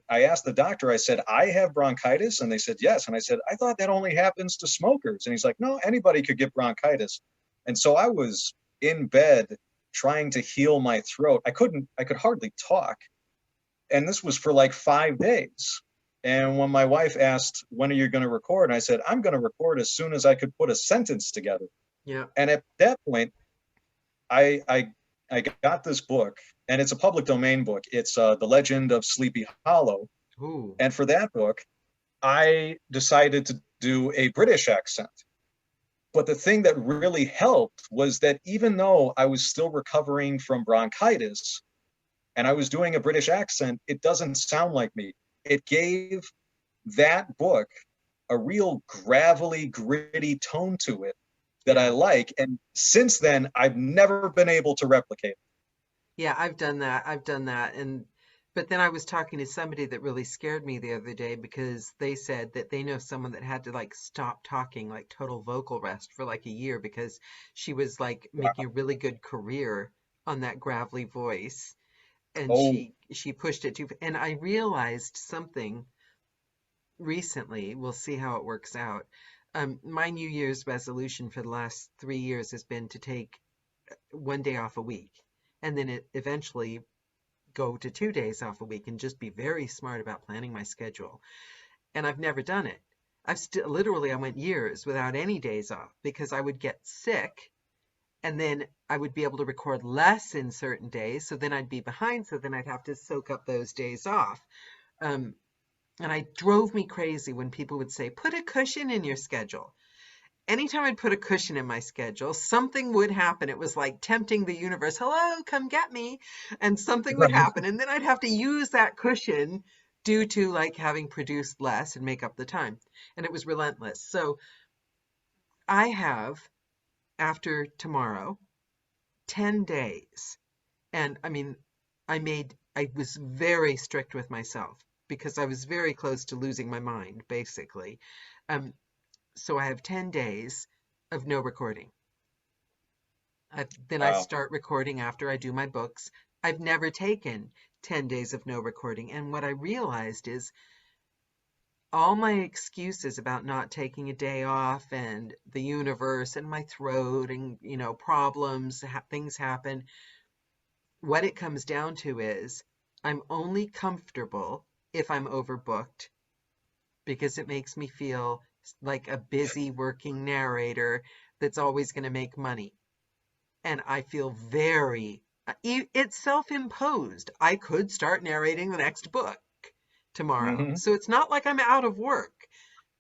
S2: I asked the doctor, I said, I have bronchitis? And they said, yes. And I said, I thought that only happens to smokers. And he's like, no, anybody could get bronchitis. And so I was in bed trying to heal my throat. I could hardly talk. And this was for like 5 days. And when my wife asked, when are you going to record? And I said, I'm going to record as soon as I could put a sentence together.
S1: Yeah.
S2: And at that point, I, I, I got this book, and it's a public domain book. It's The Legend of Sleepy Hollow.
S1: Ooh.
S2: And for that book, I decided to do a British accent. But the thing that really helped was that even though I was still recovering from bronchitis and I was doing a British accent, it doesn't sound like me. It gave that book a real gravelly, gritty tone to it that I
S1: Yeah.
S2: like. And since then, I've never been able to replicate it.
S1: Yeah, I've done that. I've done that. And but then I was talking to somebody that really scared me the other day because they said that they know someone that had to like stop talking, like total vocal rest for like a year because she was like making a really good career on that gravelly voice and
S2: Oh,
S1: she pushed it too and I realized something recently. We'll see how it works out. My New Year's resolution for the last 3 years has been to take one day off a week and then it eventually go to 2 days off a week and just be very smart about planning my schedule. And I've never done it. I've still literally I went years without any days off because I would get sick and then I would be able to record less in certain days. So then I'd be behind. So then I'd have to soak up those days off. Um, and I drove me crazy when people would say, put a cushion in your schedule. Anytime I'd put a cushion in my schedule, something would happen. It was like tempting the universe, hello, come get me. And something would
S2: right.
S1: happen. And then I'd have to use that cushion due to like having produced less and make up the time. And it was relentless. So I have, after tomorrow, 10 days. And I mean, I was very strict with myself because I was very close to losing my mind, basically. Um, so I have 10 days of no recording. Then I
S2: Wow.
S1: start recording after I do my books. I've never taken 10 days of no recording. And what I realized is all my excuses about not taking a day off and the universe and my throat and, problems, things happen. What it comes down to is I'm only comfortable if I'm overbooked because it makes me feel like a busy working narrator that's always going to make money. And I feel it's self-imposed. I could start narrating the next book tomorrow.
S2: Hmm.
S1: So it's not like I'm out of work,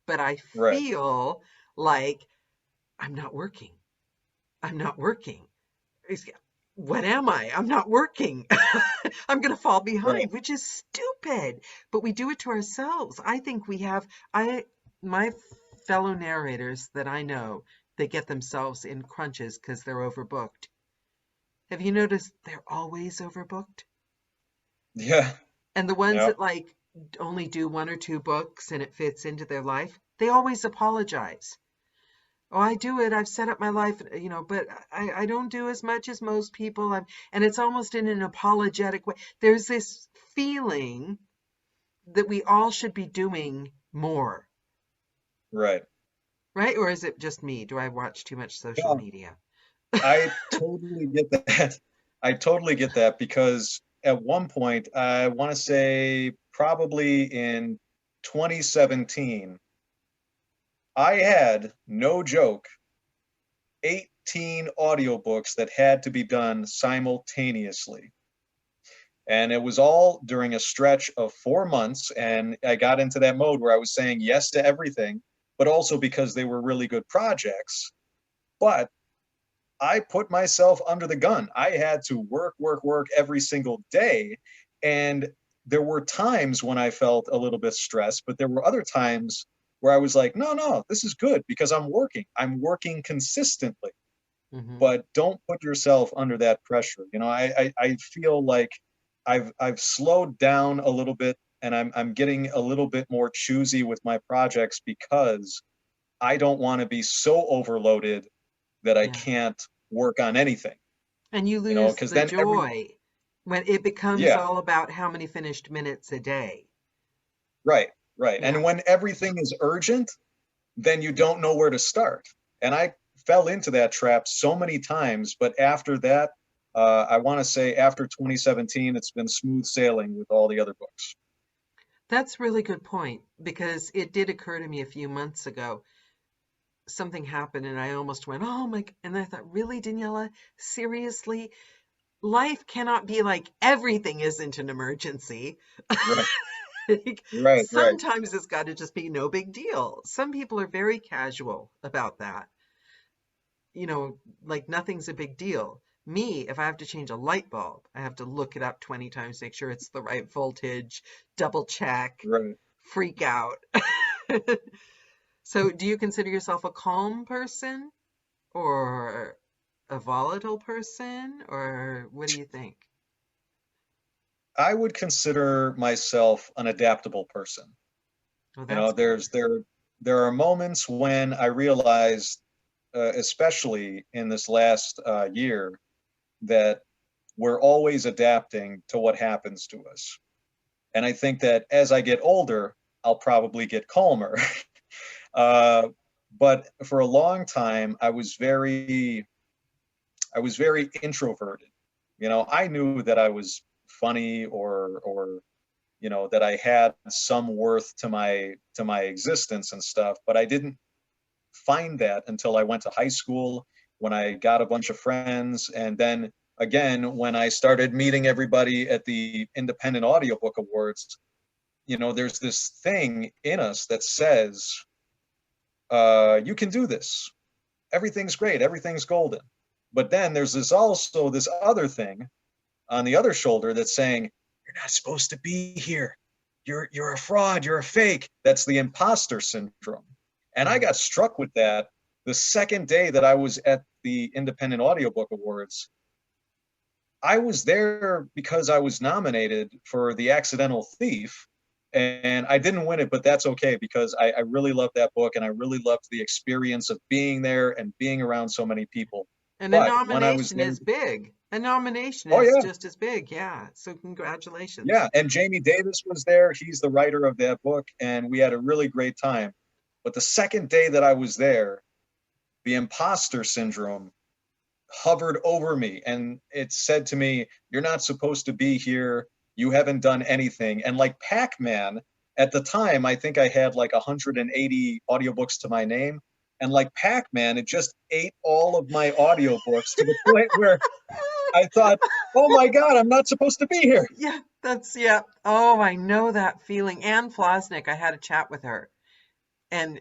S1: but I
S2: Right.
S1: feel like I'm not working. I'm not working. What am I? I'm not working. I'm going to fall
S2: Right.
S1: behind, which is stupid. But we do it to ourselves. I think my fellow narrators that I know, they get themselves in crunches because they're overbooked. Have you noticed they're always overbooked?
S2: Yeah.
S1: And the ones
S2: Yeah.
S1: that like only do one or two books and it fits into their life, they always apologize. Oh, I do it. I've set up my life, but I don't do as much as most people. And it's almost in an apologetic way. There's this feeling that we all should be doing more,
S2: Right.
S1: right? Or is it just me? Do I watch too much social
S2: No,
S1: media?
S2: I totally get that. I totally get that because at one point, I want to say probably in 2017, I had, no joke, 18 audiobooks that had to be done simultaneously. And it was all during a stretch of 4 months. And I got into that mode where I was saying yes to everything, but also because they were really good projects. But I put myself under the gun. I had to work, work, work every single day. And there were times when I felt a little bit stressed, but there were other times where I was like, no, no, this is good because I'm working. I'm working consistently,
S1: Hmm.
S2: but don't put yourself under that pressure. I feel like I've slowed down a little bit and I'm getting a little bit more choosy with my projects because I don't want to be so overloaded that I
S1: Yeah.
S2: can't work on anything,
S1: And you lose
S2: because
S1: the
S2: then
S1: joy when it becomes
S2: yeah,
S1: all about how many finished minutes a day.
S2: right, right.
S1: Yeah.
S2: And when everything is urgent, then you don't know where to start. And I fell into that trap so many times, but after that, I want to say after 2017, it's been smooth sailing with all the other books.
S1: That's a really good point because it did occur to me a few months ago. Something happened and I almost went, oh my, and I thought, really, Daniela? Seriously? Life cannot be like everything isn't an emergency.
S2: Right,
S1: Like,
S2: right, right.
S1: sometimes it's got to just be no big deal. Some people are very casual about that. You know, like nothing's a big deal. Me, if I have to change a light bulb, I have to look it up 20 times, make sure it's the right voltage, double check,
S2: Right.
S1: freak out. So do you consider yourself a calm person or a volatile person, or what do you think?
S2: I would consider myself an adaptable person.
S1: Oh,
S2: You know,
S1: that's good.
S2: there are moments when I realize, especially in this last year, that we're always adapting to what happens to us. And I think that as I get older, I'll probably get calmer. uh, but for a long time, I was very introverted. You know, I knew that I was funny, or that I had some worth to my existence and stuff, but I didn't find that until I went to high school, when I got a bunch of friends, and then again when I started meeting everybody at the Independent Audiobook Awards. There's this thing in us that says, you can do this. Everything's great. Everything's golden. But then there's this other thing on the other shoulder that's saying, you're not supposed to be here. You're a fraud. You're a fake. That's the imposter syndrome. And I
S1: Mm.
S2: got struck with that the second day that I was at the Independent Audiobook Awards. I was there because I was nominated for The Accidental Thief, and I didn't win it, but that's okay, because I really loved that book, and I really loved the experience of being there and being around so many people.
S1: And a
S2: But when I was
S1: nomination
S2: there,
S1: is big. A nomination
S2: oh
S1: is
S2: yeah,
S1: just as big. Yeah. So congratulations.
S2: yeah, and Jamie Davis was there. He's the writer of that book, and we had a really great time. But the second day that I was there, the imposter syndrome hovered over me, and it said to me, you're not supposed to be here. You haven't done anything. And like Pac-Man, at the time, I think I had like 180 audiobooks to my name. And like Pac-Man, it just ate all of my audiobooks to the point where I thought, oh my God, I'm not supposed to be here.
S1: Yeah, yeah. Oh, I know that feeling. Anne Flosnick, I had a chat with her. And,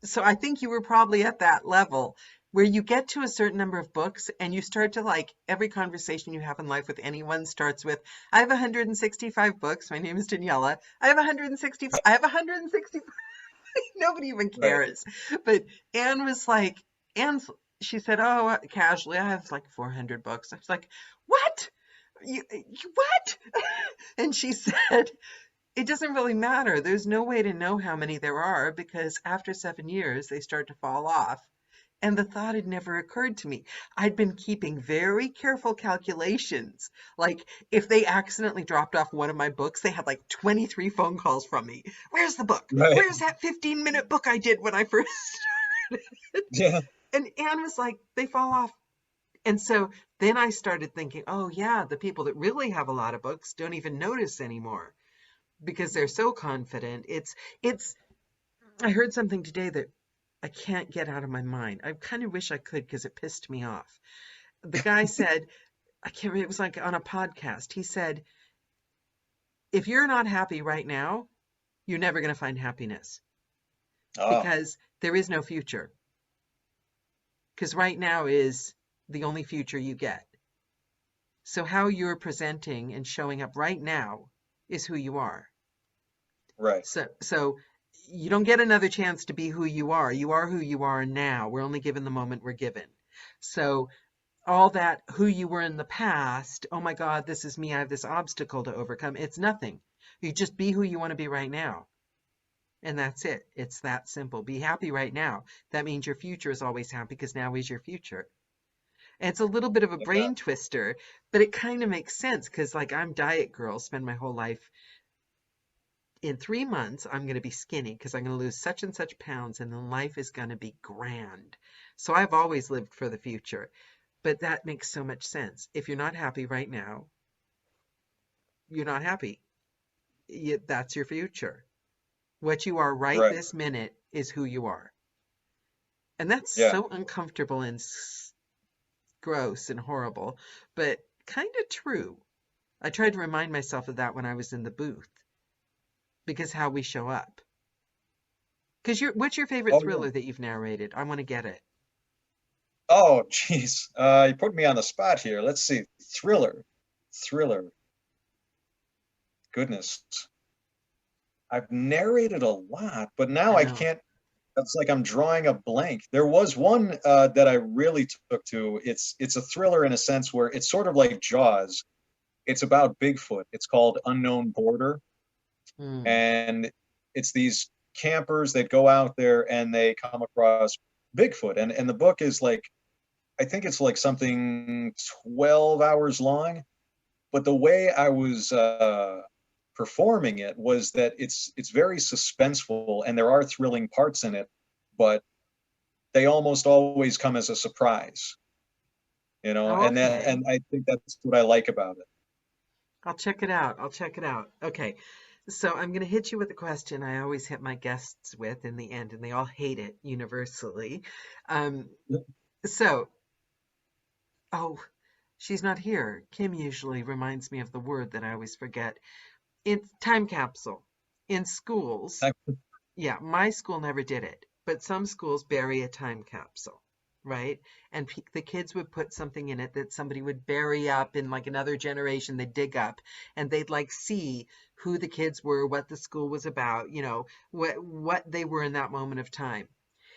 S1: so I think you were probably at that level where you get to a certain number of books and you start to like every conversation you have in life with anyone starts with, I have 165 books. My name is Daniela. I have 165. I have 165. Nobody even
S2: Right.
S1: cares. But Anne was like, Anne, she said, oh, casually, I have like 400 books. I was like, what? What? And she said, it doesn't really matter. There's no way to know how many there are because after 7 years, they start to fall off. And the thought had never occurred to me. I'd been keeping very careful calculations. Like, if they accidentally dropped off one of my books, they had like 23 phone calls from me. Where's the book?
S2: Right.
S1: Where's that 15-minute book I did when I first started?
S2: Yeah.
S1: And Anne was like, they fall off. And so then I started thinking, oh, yeah, the people that really have a lot of books don't even notice anymore because they're so confident. It's I heard something today that I can't get out of my mind. I kind of wish I could because it pissed me off. The guy said, I can't remember, it was like on a podcast. He said, if you're not happy right now, you're never going to find happiness
S2: Oh,
S1: because there is no future. Because right now is the only future you get. So how you're presenting and showing up right now is who you are.
S2: right.
S1: So you don't get another chance to be who you are. You are who you are now. We're only given the moment we're given. So all that who you were in the past, oh my God, this is me, I have this obstacle to overcome. It's nothing. You just be who you want to be right now. And that's it. It's that simple. Be happy right now. That means your future is always happy because now is your future. And it's a little bit of a
S2: Yeah.
S1: brain twister, but it kind of makes sense because like I'm diet girl, spend my whole life in 3 months, I'm going to be skinny because I'm going to lose such and such pounds, and then life is going to be grand. So I've always lived for the future. But that makes so much sense. If you're not happy right now, you're not happy. That's your future. What you are right
S2: Right.
S1: this minute is who you are. And that's
S2: Yeah.
S1: so uncomfortable and gross and horrible, but kind of true. I tried to remind myself of that when I was in the booth because how we show up. Because what's your favorite
S2: Oh yeah.
S1: thriller that you've narrated? I want to get it.
S2: Oh, geez. You put me on the spot here. Let's see. Thriller. Thriller. Goodness. I've narrated a lot, but now
S1: I
S2: I
S1: know.
S2: can't It's like I'm drawing a blank. There was one that I really took to. It's a thriller in a sense where it's sort of like Jaws. It's about Bigfoot. It's called Unknown Border,
S1: Hmm.
S2: and it's these campers that go out there and they come across Bigfoot. And the book is like, I think it's like something 12 hours long. But the way I was performing it was that it's very suspenseful and there are thrilling parts in it, but they almost always come as a surprise, you know,
S1: Oh, okay.
S2: and I think that's what I like about it.
S1: I'll check it out. I'll check it out. Okay. So I'm going to hit you with a question I always hit my guests with in the end, and they all hate it universally. Um, so, oh, she's not here. Kim usually reminds me of the word that I always forget. In time capsule. In schools,
S2: I,
S1: yeah, my school never did it, but some schools bury a time capsule, right? And the kids would put something in it that somebody would bury up in like another generation, they'd dig up, and they'd like see who the kids were, what the school was about, what they were in that moment of time.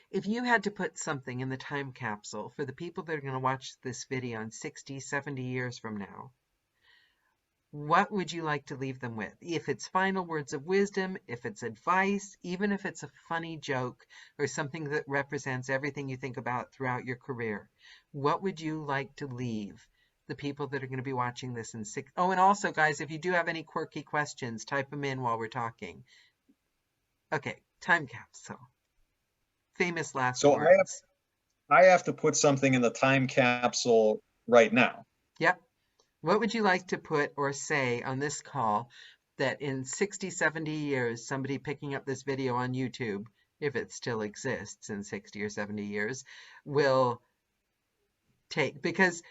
S1: If you had to put something in the time capsule for the people that are going to watch this video in 60, 70 years from now, what would you like to leave them with? If it's final words of wisdom, if it's advice, even if it's a funny joke or something that represents everything you think about throughout your career, what would you like to leave the people that are going to be watching this in six? Oh, and also, guys, if you do have any quirky questions, type them in while we're talking. Okay, time capsule. Famous last
S2: so
S1: words.
S2: I have to put something in the time capsule right now.
S1: Yep. What would you like to put or say on this call that in 60, 70 years, somebody picking up this video on YouTube, if it still exists in 60 or 70 years, will take? Because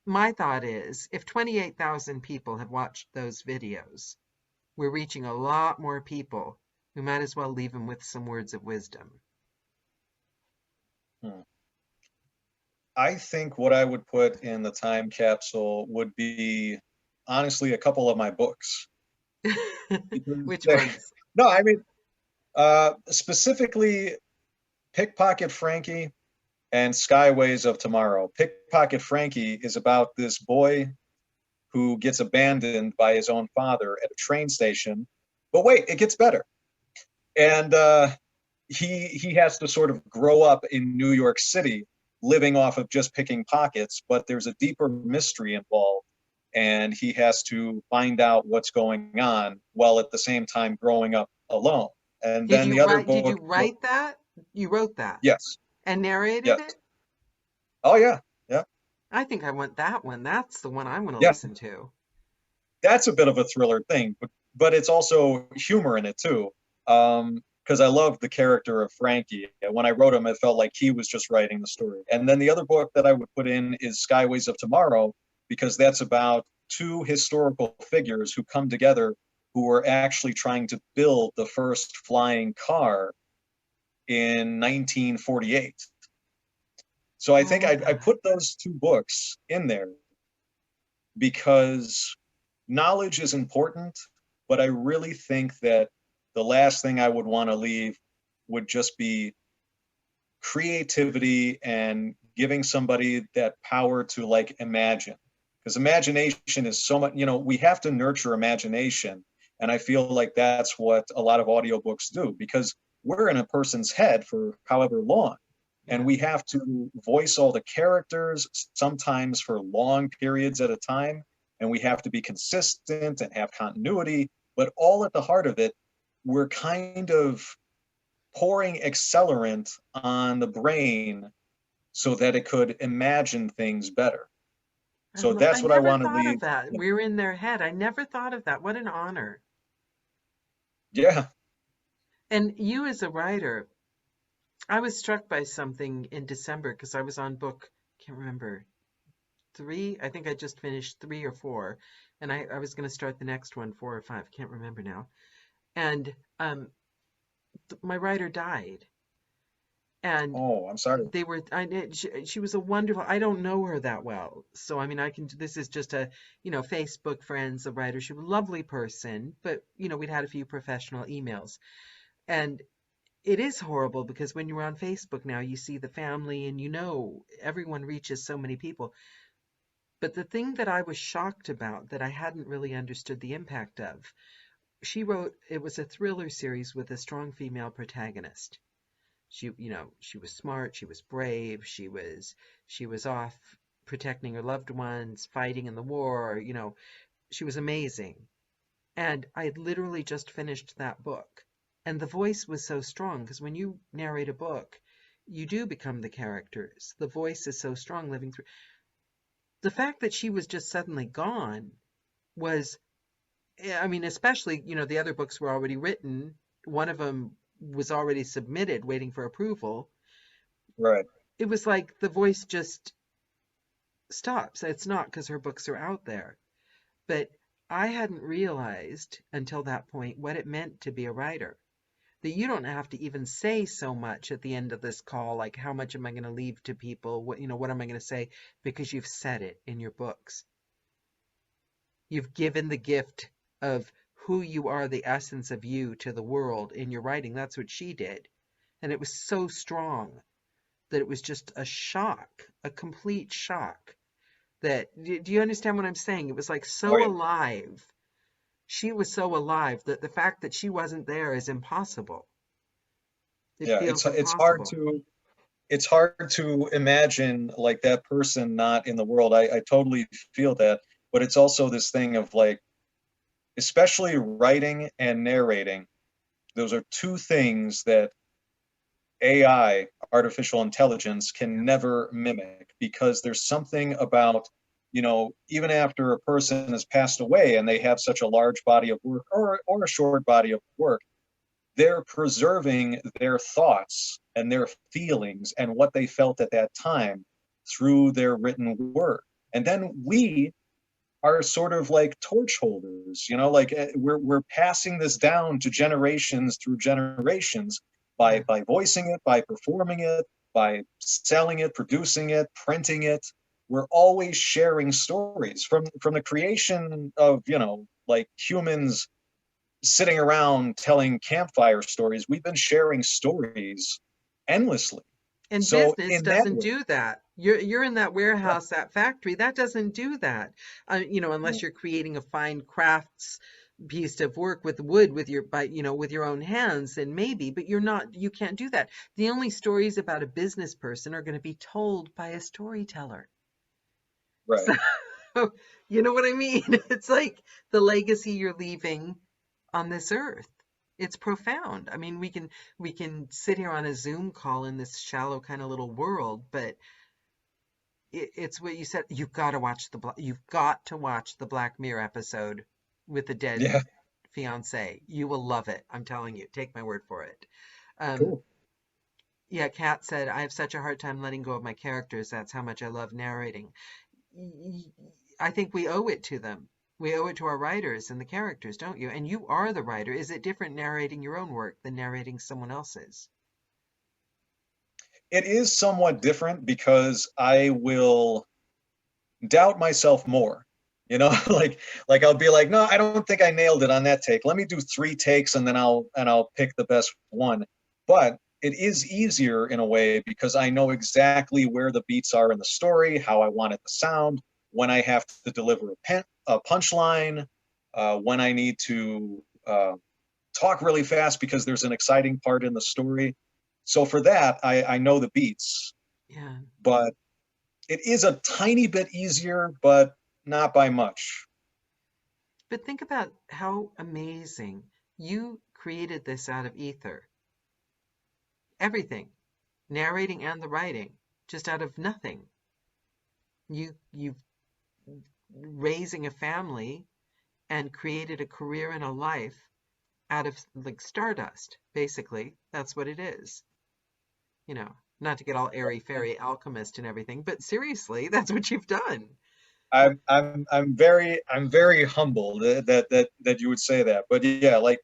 S1: my thought is if 28,000 people have watched those videos, we're reaching a lot more people. We might as well leave them with some words of wisdom.
S2: Hmm. I think what I would put in the time capsule would be honestly a couple of my books. Because
S1: Which ones?
S2: no, I mean, specifically Pickpocket Frankie and Skyways of Tomorrow. Pickpocket Frankie is about this boy who gets abandoned by his own father at a train station. But wait, it gets better. And he has to sort of grow up in New York City, living off of just picking pockets. But there's a deeper mystery involved, and he has to find out what's going on while at the same time growing up alone. And then the other
S1: Did you
S2: book,
S1: write that? You wrote that
S2: yes,
S1: and narrated
S2: yes,
S1: it?
S2: oh yeah, yeah,
S1: I think I want that one. That's the one I want to
S2: yeah.
S1: listen to.
S2: That's a bit of a thriller thing, but it's also humor in it too. Because I love the character of Frankie. When I wrote him, it felt like he was just writing the story. And then the other book that I would put in is Skyways of Tomorrow, because that's about two historical figures who come together who were actually trying to build the first flying car in 1948. So I think
S1: Oh,
S2: I put those two books in there because knowledge is important, but I really think that the last thing I would want to leave would just be creativity and giving somebody that power to like imagine. Because imagination is so much, you know, we have to nurture imagination. And I feel like that's what a lot of audiobooks do because we're in a person's head for however long. And
S1: yeah.
S2: we have to voice all the characters, sometimes for long periods at a time. And we have to be consistent and have continuity. But all at the heart of it, we're kind of pouring accelerant on the brain so that it could imagine things better. So
S1: I
S2: that's what I
S1: never
S2: want to
S1: thought of
S2: leave.
S1: that. We're in their head. I never thought of that. What an honor.
S2: Yeah.
S1: And you as a writer, I was struck by something in December because I was on book, can't remember, three. I think I just finished three or four. And I was going to start the next one, four or five. Can't remember now. And my writer died. And
S2: Oh, I'm sorry.
S1: they were she was a wonderful, I don't know her that well, so I mean I can, this is just a, Facebook friends, a writer, she was a lovely person, but we'd had a few professional emails, and it is horrible because when you're on Facebook now, you see the family and you know everyone reaches so many people. But the thing that I was shocked about that I hadn't really understood the impact of, she wrote, it was a thriller series with a strong female protagonist. She was smart, she was brave, she was off protecting her loved ones, fighting in the war, she was amazing. And I had literally just finished that book. And the voice was so strong because when you narrate a book, you do become the characters. The voice is so strong living through. The fact that she was just suddenly gone was, I mean, especially, the other books were already written. One of them was already submitted, waiting for approval.
S2: Right.
S1: It was like the voice just stops. It's not because her books are out there. But I hadn't realized until that point what it meant to be a writer. That you don't have to even say so much at the end of this call, like how much am I going to leave to people? What am I going to say? Because you've said it in your books. You've given the gift of who you are, the essence of you to the world in your writing. That's what she did. And it was so strong that it was just a shock, a complete shock. Do you understand what I'm saying? It was like
S2: Oh
S1: so
S2: yeah.
S1: alive. She was so alive that the fact that she wasn't there is impossible. It
S2: Yeah.
S1: feels
S2: It's hard
S1: impossible.
S2: to imagine like that person not in the world. I totally feel that, but it's also this thing of like, especially writing and narrating. Those are two things that AI, artificial intelligence, can never mimic because there's something about, even after a person has passed away and they have such a large body of work or a short body of work, they're preserving their thoughts and their feelings and what they felt at that time through their written word. And then we are sort of like torch holders, like we're passing this down to generations through generations by
S1: Yeah.
S2: voicing it, by performing it, by selling it, producing it, printing it. We're always sharing stories from the creation of, like humans sitting around telling campfire stories. We've been sharing stories endlessly.
S1: And
S2: So
S1: business
S2: in that
S1: doesn't
S2: way,
S1: do that. You're in that warehouse, that factory. That doesn't do that. Unless you're creating a fine crafts piece of work with wood with your own hands, then maybe, but you can't do that. The only stories about a business person are going to be told by a storyteller.
S2: right.
S1: So, you know what I mean? It's like the legacy you're leaving on this earth. It's profound. I mean, we can sit here on a Zoom call in this shallow kind of little world, but it's what you said. You've got to watch the Black Mirror episode with the dead
S2: Yeah,
S1: fiance. You will love it. I'm telling you. Take my word for it. Um,
S2: cool.
S1: yeah, Kat said, I have such a hard time letting go of my characters. That's how much I love narrating. I think we owe it to them. We owe it to our writers and the characters, don't you? And you are the writer. Is it different narrating your own work than narrating someone else's?
S2: It is somewhat different because I will doubt myself more. Like I'll be like, no, I don't think I nailed it on that take. Let me do 3 takes and then I'll pick the best one. But it is easier in a way because I know exactly where the beats are in the story, how I want it to sound, when I have to deliver a punchline, when I need to talk really fast because there's an exciting part in the story. So for that, I know the beats,
S1: Yeah.
S2: but it is a tiny bit easier, but not by much.
S1: But think about how amazing you created this out of ether. Everything, narrating and the writing, just out of nothing. You raising a family and created a career and a life out of like stardust, basically. That's what it is. Not to get all airy fairy alchemist and everything, but seriously, that's what you've done.
S2: I'm very humbled that you would say that. But yeah, like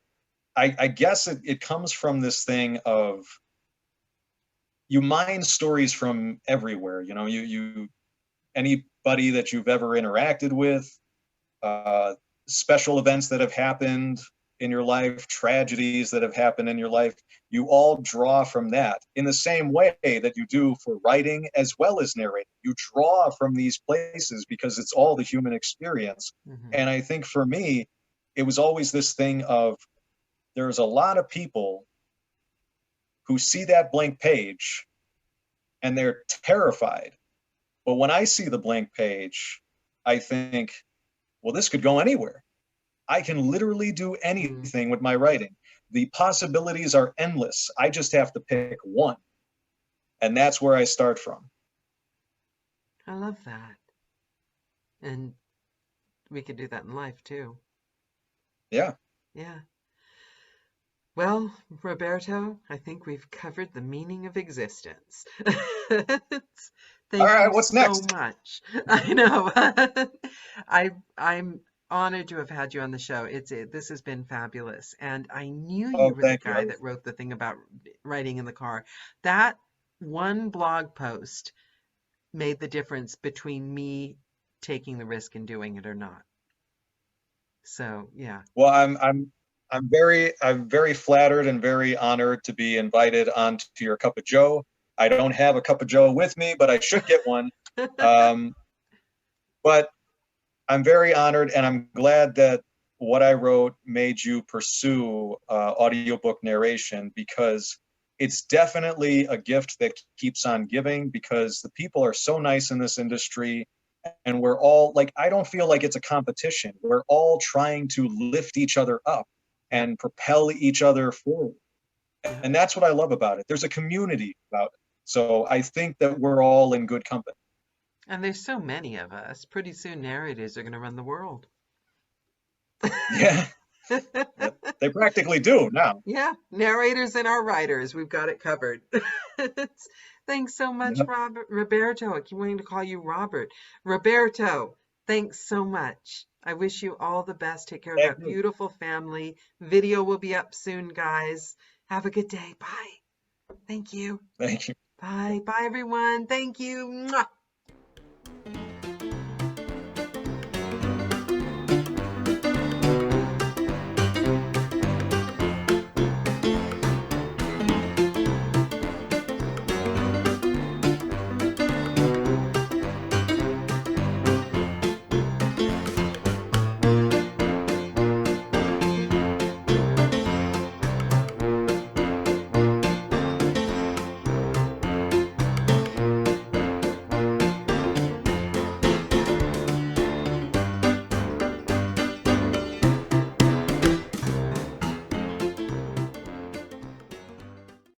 S2: I guess it comes from this thing of you mine stories from everywhere. You anybody that you've ever interacted with, uh, special events that have happened, in your life, tragedies that have happened in your life, you all draw from that in the same way that you do for writing as well as narrating. You draw from these places because it's all the human experience.
S1: Mm-hmm.
S2: And I think for me, it was always this thing of there's a lot of people who see that blank page and they're terrified. But when I see the blank page, I think, well, this could go anywhere. I can literally do anything with my writing. The possibilities are endless. I just have to pick one. And that's where I start from.
S1: I love that. And we could do that in life too.
S2: Yeah.
S1: Yeah. Well, Roberto, I think we've covered the meaning of existence.
S2: All
S1: Thank
S2: right,
S1: you
S2: what's
S1: so
S2: next?
S1: much. I know. I'm honored to have had you on the show. This has been fabulous. And I knew you
S2: Oh,
S1: were the
S2: thank you.
S1: guy that wrote the thing about writing in the car. That one blog post made the difference between me taking the risk and doing it or not. So, yeah.
S2: Well, I'm very flattered and very honored to be invited onto your cup of Joe. I don't have a cup of Joe with me, but I should get one. Um, but I'm very honored, and I'm glad that what I wrote made you pursue audiobook narration, because it's definitely a gift that keeps on giving, because the people are so nice in this industry, and we're all like, I don't feel like it's a competition. We're all trying to lift each other up
S1: Yeah.
S2: and propel each other forward.
S1: Yeah.
S2: And that's what I love about it. There's a community about it. So I think that we're all in good company.
S1: And there's so many of us. Pretty soon narrators are going to run the world.
S2: Yeah. They practically do now.
S1: Yeah, narrators and our writers. We've got it covered. Thanks so much,
S2: Yeah.
S1: Roberto. I keep wanting to call you Robert. Roberto, thanks so much. I wish you all the best. Take care of
S2: Thank
S1: that
S2: you.
S1: beautiful family. Video will be up soon, guys. Have a good day. Bye. Thank you.
S2: Thank you.
S1: Bye. Bye, everyone. Thank you. Mwah.